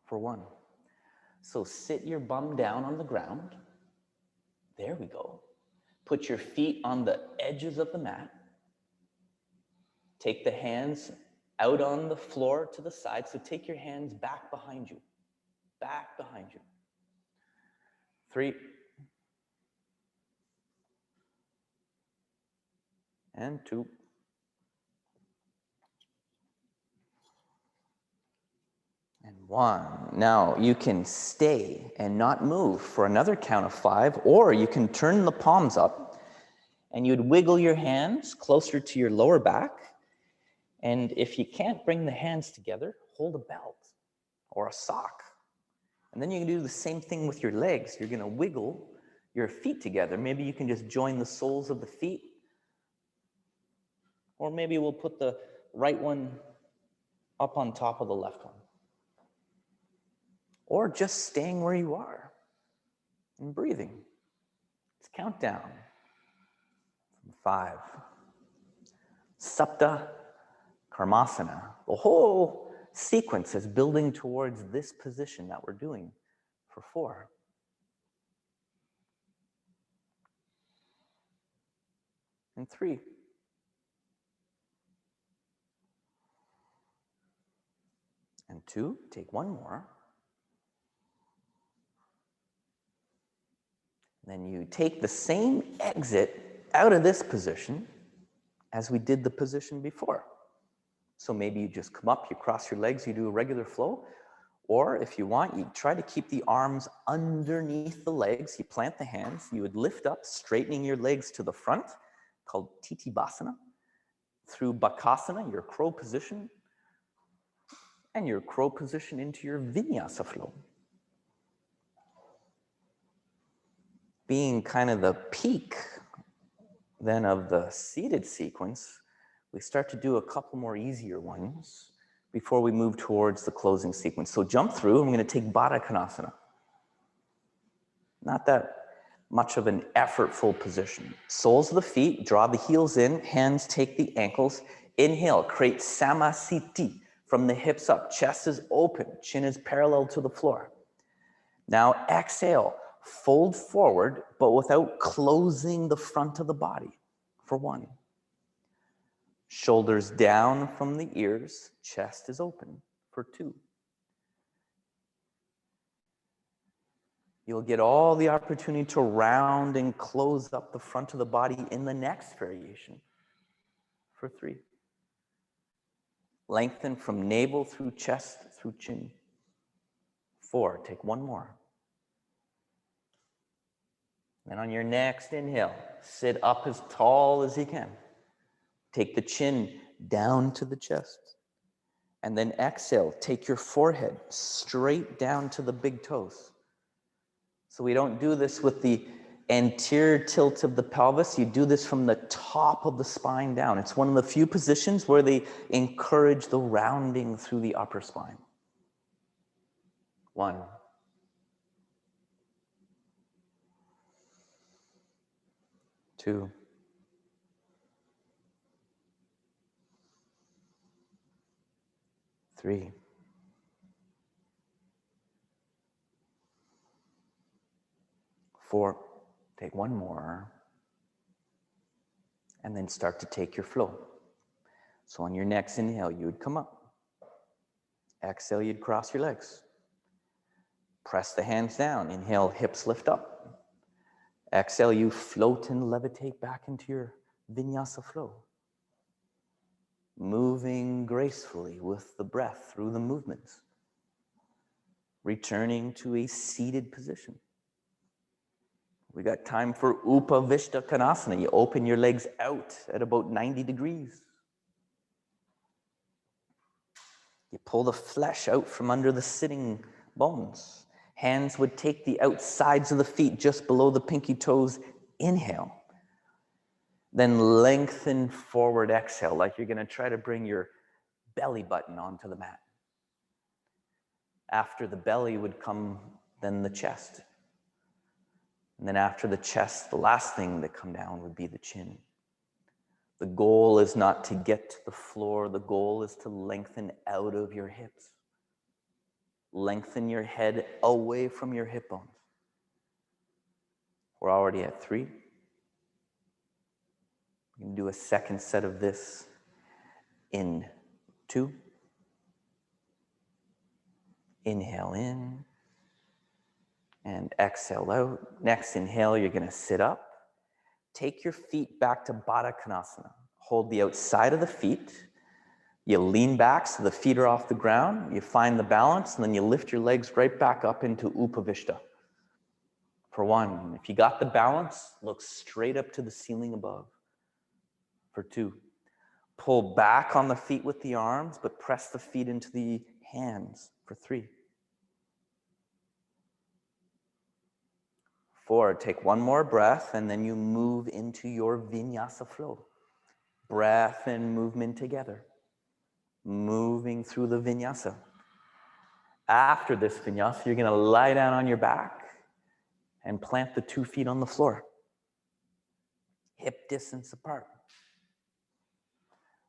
For 1. So sit your bum down on the ground. There we go. Put your feet on the edges of the mat. Take the hands out on the floor to the side. So take your hands back behind you. Back behind you. 3. And 2. And 1. Now you can stay and not move for another count of 5, or you can turn the palms up and you'd wiggle your hands closer to your lower back. And if you can't bring the hands together, hold a belt or a sock. And then you can do the same thing with your legs. You're going to wiggle your feet together. Maybe you can just join the soles of the feet. Or maybe we'll put the right one up on top of the left one. Or just staying where you are and breathing. Let's count down. 5. Sapta Karmasana. The whole sequence is building towards this position that we're doing for 4. And 3. And 2. Take 1 more. Then you take the same exit out of this position as we did the position before. So maybe you just come up, you cross your legs, you do a regular flow. Or if you want, you try to keep the arms underneath the legs. You plant the hands. You would lift up, straightening your legs to the front, called Titibhasana, through Bakasana, your crow position, and your crow position into your Vinyasa flow. Being kind of the peak then of the seated sequence, we start to do a couple more easier ones before we move towards the closing sequence. So jump through, and we're going to take Baddha Konasana. Not that much of an effortful position. Soles of the feet, draw the heels in, hands take the ankles. Inhale, create Samasthiti from the hips up. Chest is open, chin is parallel to the floor. Now exhale, fold forward, but without closing the front of the body, for 1. Shoulders down from the ears, chest is open, for 2. You'll get all the opportunity to round and close up the front of the body in the next variation, for 3. Lengthen from navel through chest through chin. 4, take 1 more. Then on your next inhale, sit up as tall as you can. Take the chin down to the chest. And then exhale, take your forehead straight down to the big toes. So we don't do this with the anterior tilt of the pelvis. You do this from the top of the spine down. It's one of the few positions where they encourage the rounding through the upper spine. 1. 2. 3. 4. Take one more. And then start to take your flow. So on your next inhale, you would come up. Exhale, you'd cross your legs. Press the hands down. Inhale, hips lift up. Exhale, you float and levitate back into your vinyasa flow. Moving gracefully with the breath through the movements. Returning to a seated position. We got time for Upavishta Konasana. You open your legs out at about 90 degrees. You pull the flesh out from under the sitting bones. Hands would take the outsides of the feet just below the pinky toes. Inhale. Then lengthen forward, exhale, like you're going to try to bring your belly button onto the mat. After the belly would come then the chest. And then after the chest, the last thing to come down would be the chin. The goal is not to get to the floor. The goal is to lengthen out of your hips. Lengthen your head away from your hip bones. We're already at 3. You can do a second set of this in 2. Inhale in and exhale out. Next inhale, you're going to sit up. Take your feet back to Baddha Konasana. Hold the outside of the feet. You lean back so the feet are off the ground. You find the balance, and then you lift your legs right back up into Upavishta. For 1, if you got the balance, look straight up to the ceiling above. For 2, pull back on the feet with the arms, but press the feet into the hands. For 3. 4, take one more breath, and then you move into your vinyasa flow. Breath and movement together. Moving through the vinyasa. After this vinyasa, you're going to lie down on your back and plant the 2 feet on the floor. Hip distance apart.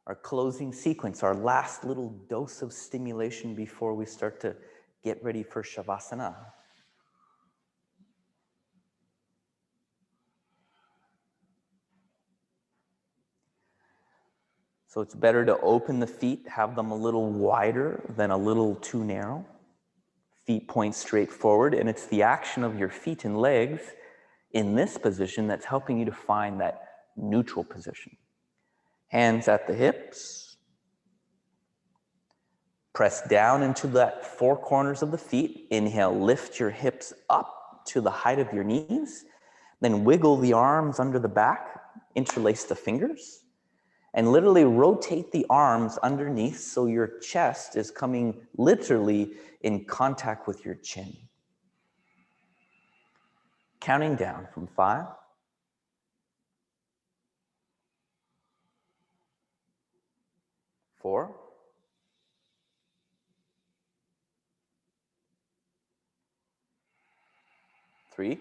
Our closing sequence, our last little dose of stimulation before we start to get ready for Shavasana. So it's better to open the feet, have them a little wider than a little too narrow. Feet point straight forward, and it's the action of your feet and legs in this position that's helping you to find that neutral position. Hands at the hips. Press down into that 4 corners of the feet. Inhale, lift your hips up to the height of your knees. Then wiggle the arms under the back, interlace the fingers. And literally rotate the arms underneath so your chest is coming literally in contact with your chin. Counting down from 5. 4. 3.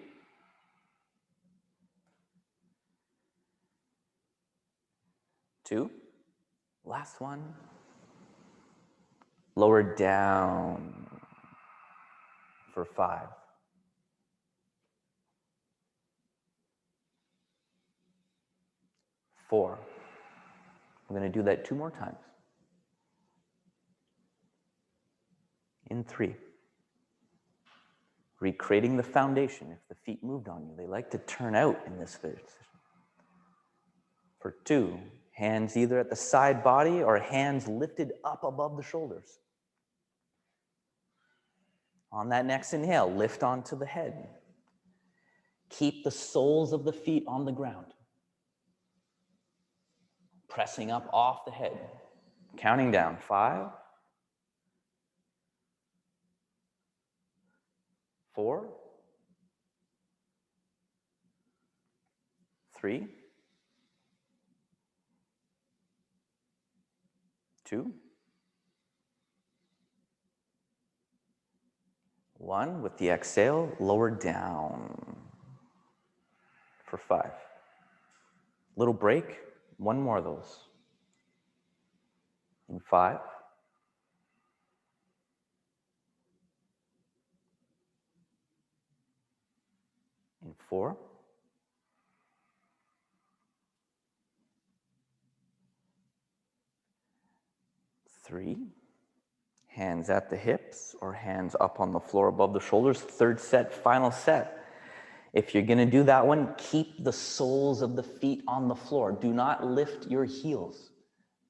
2. Last one. Lower down for 5. 4. We're going to do that 2 more times. In 3. Recreating the foundation. If the feet moved on you, they like to turn out in this position. For 2, hands either at the side body or hands lifted up above the shoulders. On that next inhale, lift onto the head. Keep the soles of the feet on the ground. Pressing up off the head. Counting down. 5. 4. 3. 2. 1. With the exhale, lower down for 5. Little break. 1 more of those. In 5. 4, 3, hands at the hips or hands up on the floor above the shoulders. Third set, final set. If you're gonna do that one, keep the soles of the feet on the floor. Do not lift your heels.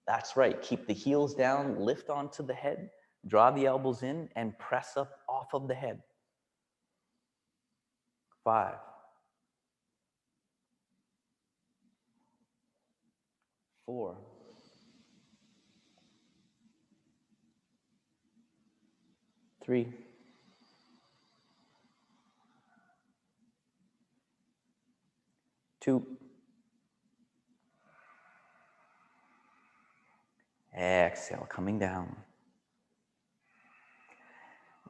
That's right, keep the heels down, lift onto the head, draw the elbows in, and press up off of the head. 5, 4, 3, 2. Exhale, coming down.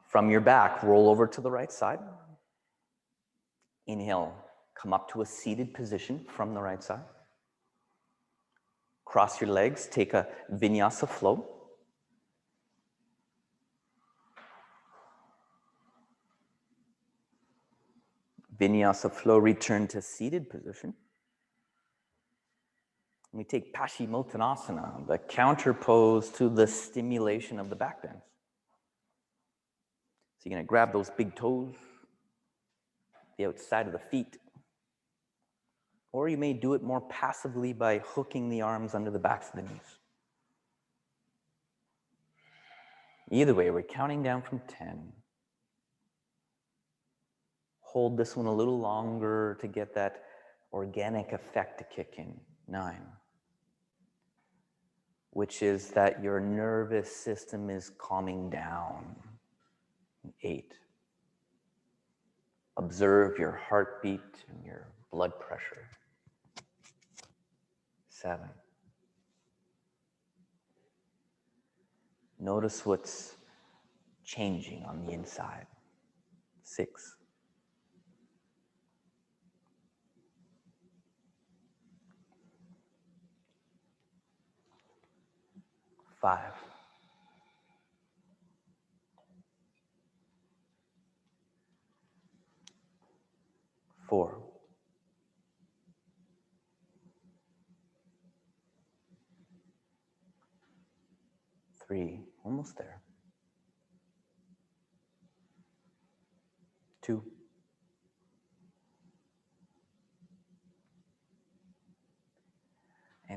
From your back, roll over to the right side. Inhale, come up to a seated position from the right side. Cross your legs, take a vinyasa flow. Vinyasa flow, return to seated position. We take Paschimottanasana, the counter pose to the stimulation of the back bends. So you're gonna grab those big toes, the outside of the feet, or you may do it more passively by hooking the arms under the backs of the knees. Either way, we're counting down from 10. Hold this one a little longer to get that organic effect to kick in. 9. Which is that your nervous system is calming down. 8. Observe your heartbeat and your blood pressure. 7. Notice what's changing on the inside. 6. 5. 4. 3. Almost there. 2.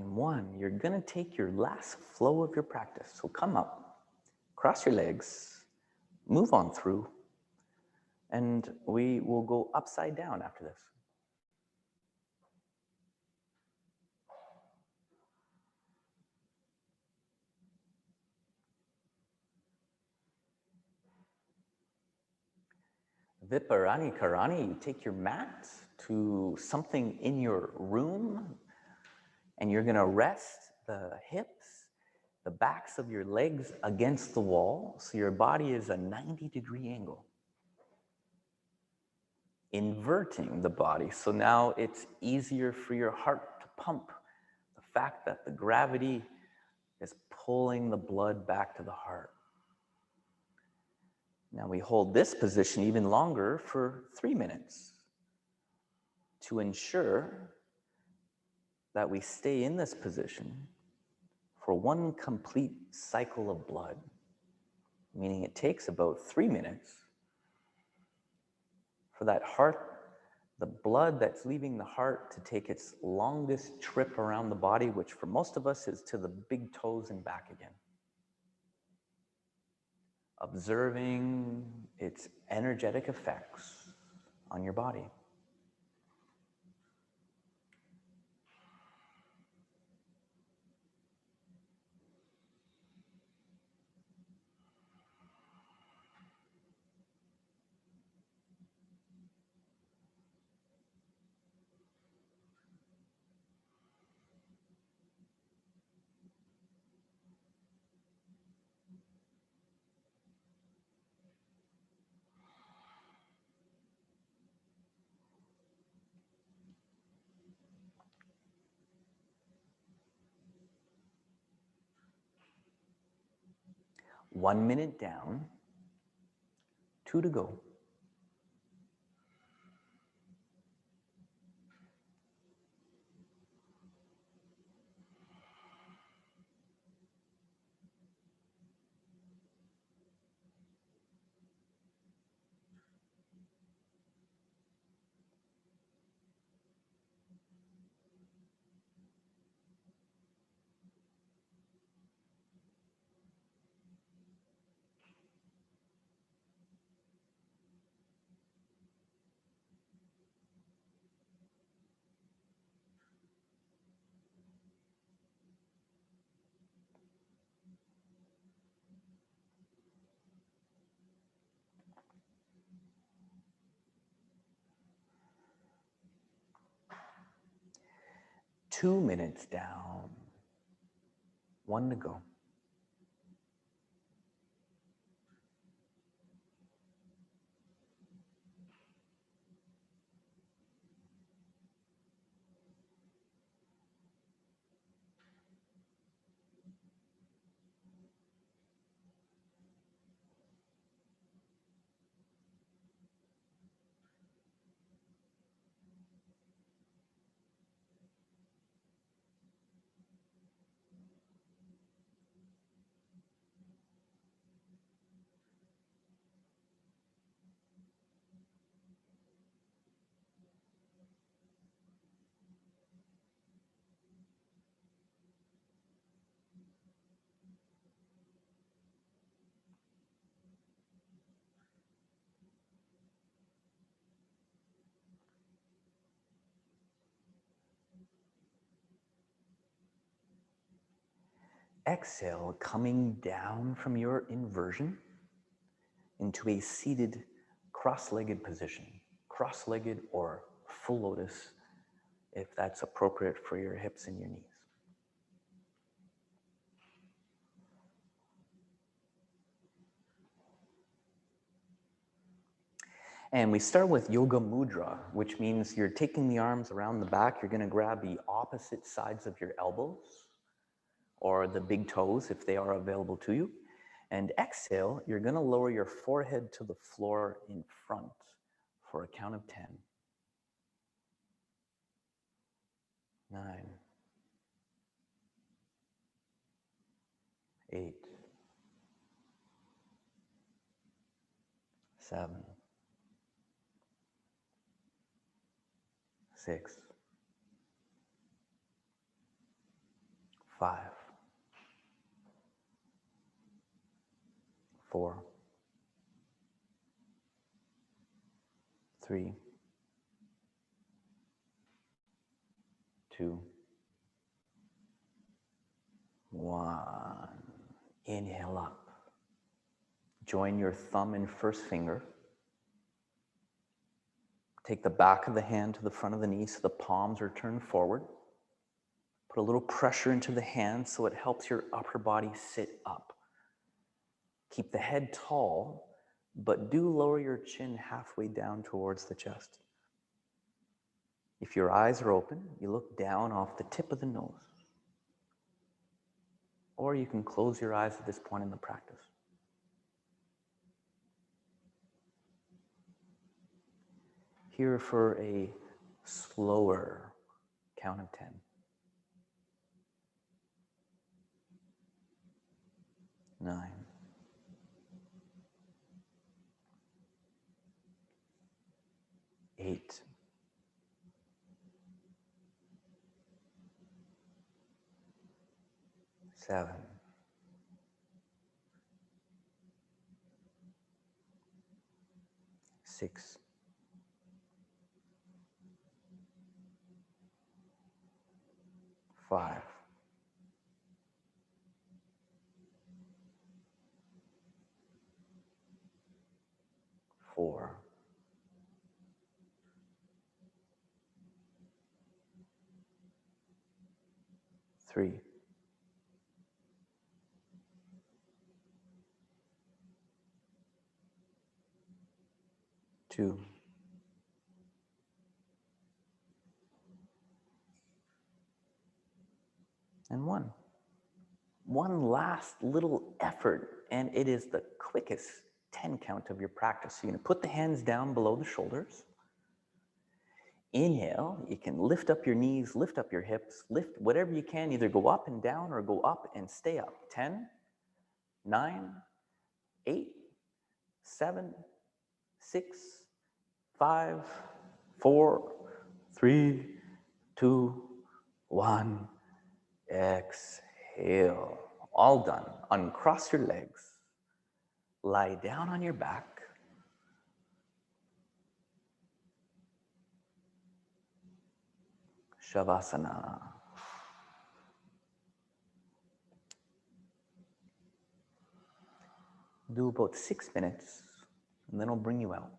1. You're gonna take your last flow of your practice. So come up, cross your legs, move on through, and we will go upside down after this. Viparani Karani, you take your mat to something in your room, and you're gonna rest the hips, the backs of your legs against the wall, so your body is a 90-degree angle. Inverting the body, so now it's easier for your heart to pump. The fact that the gravity is pulling the blood back to the heart. Now we hold this position even longer for 3 minutes to ensure that we stay in this position for 1 complete cycle of blood, meaning it takes about 3 minutes for that heart, the blood that's leaving the heart, to take its longest trip around the body, which for most of us is to the big toes and back again. Observing its energetic effects on your body. One minute down, 2 to go. 2 minutes down. 1 to go. Exhale, coming down from your inversion into a seated cross-legged position, cross-legged or full lotus, if that's appropriate for your hips and your knees. And we start with Yoga Mudra, which means you're taking the arms around the back. You're going to grab the opposite sides of your elbows or the big toes if they are available to you. And exhale, you're going to lower your forehead to the floor in front for a count of 10. 9, 8, 7, 6, 5, 4, 3, 2, 1. Inhale up. Join your thumb and first finger. Take the back of the hand to the front of the knee so the palms are turned forward. Put a little pressure into the hand so it helps your upper body sit up. Keep the head tall, but do lower your chin halfway down towards the chest. If your eyes are open, you look down off the tip of the nose. Or you can close your eyes at this point in the practice. Here for a slower count of 10. 9, 8, 7, 6, 5, 4, 3, 2, and 1. One last little effort, and it is the quickest 10 count of your practice. So you're going to put the hands down below the shoulders. Inhale, you can lift up your knees, lift up your hips, lift whatever you can, either go up and down or go up and stay up. 10, 9, 8, 7, 6, 5, 4, 3, 2, 1. Exhale. All done. Uncross your legs. Lie down on your back. Shavasana. Do about 6 minutes, and then I'll bring you out.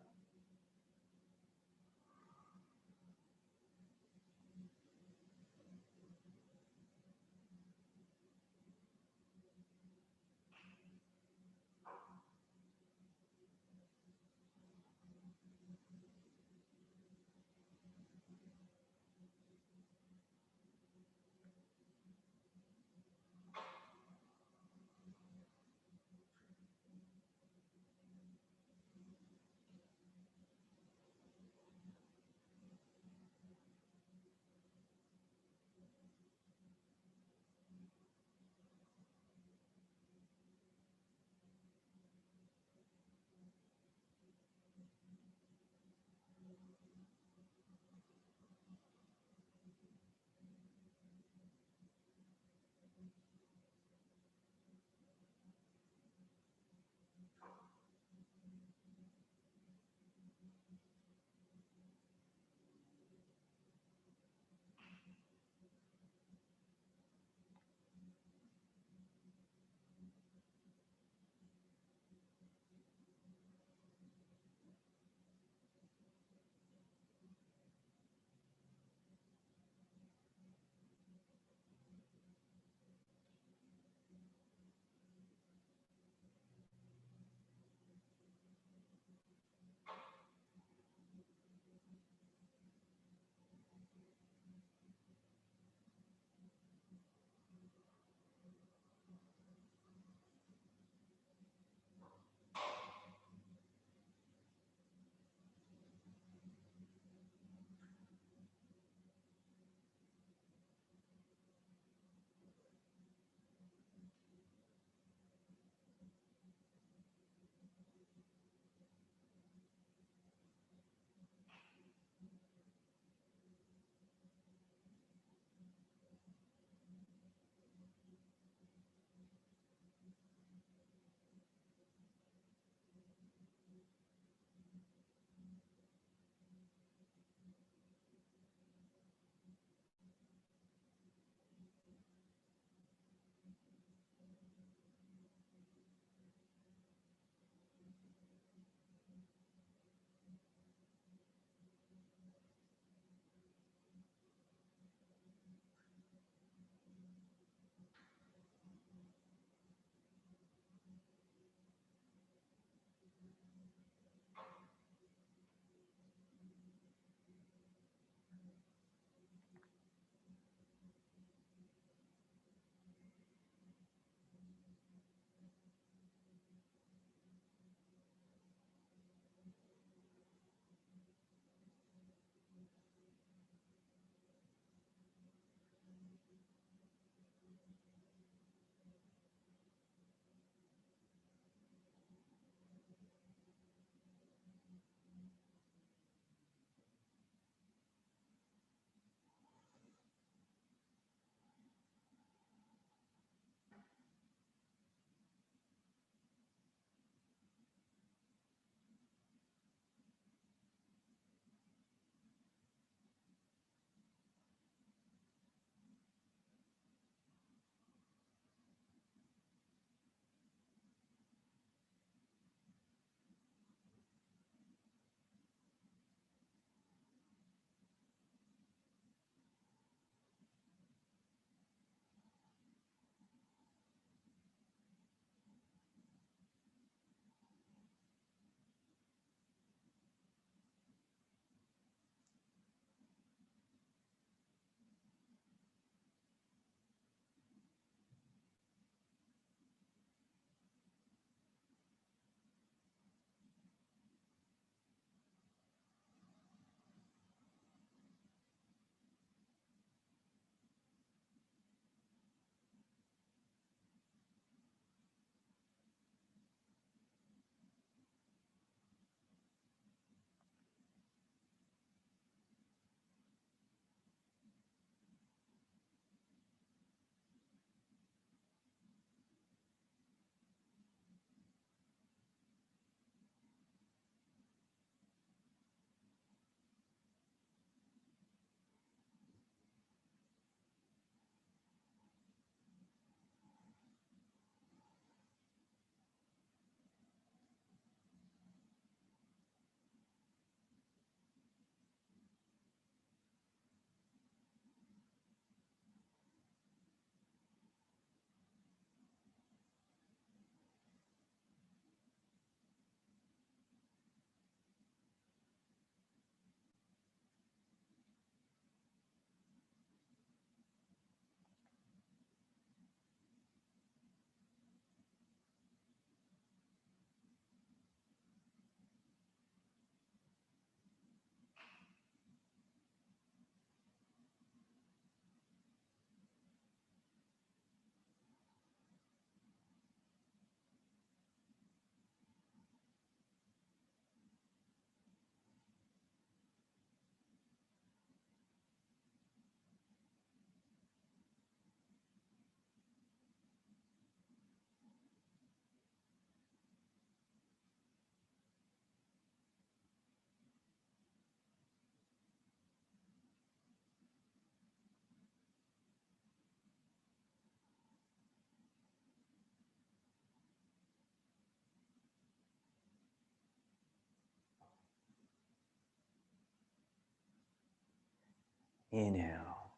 Inhale.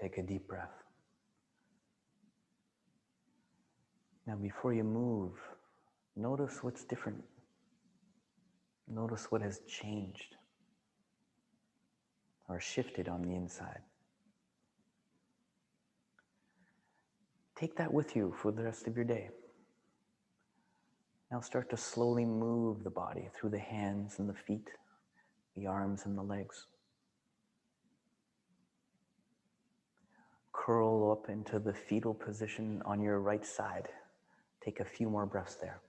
Take a deep breath. Now, before you move, notice what's different. Notice what has changed or shifted on the inside. Take that with you for the rest of your day. Now start to slowly move the body through the hands and the feet, the arms and the legs. Curl up into the fetal position on your right side. Take a few more breaths there.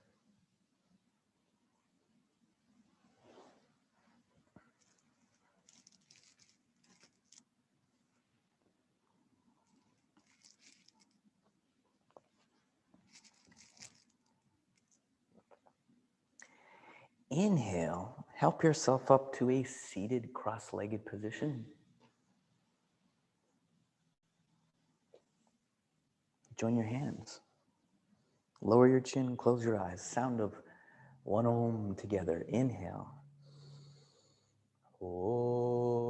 Inhale, help yourself up to a seated cross-legged position. Join your hands. Lower your chin, close your eyes. Sound of one Om together. Inhale. Om.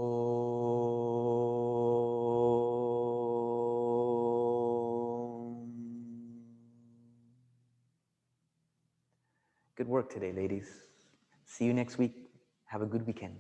Good work today, ladies. See you next week. Have a good weekend.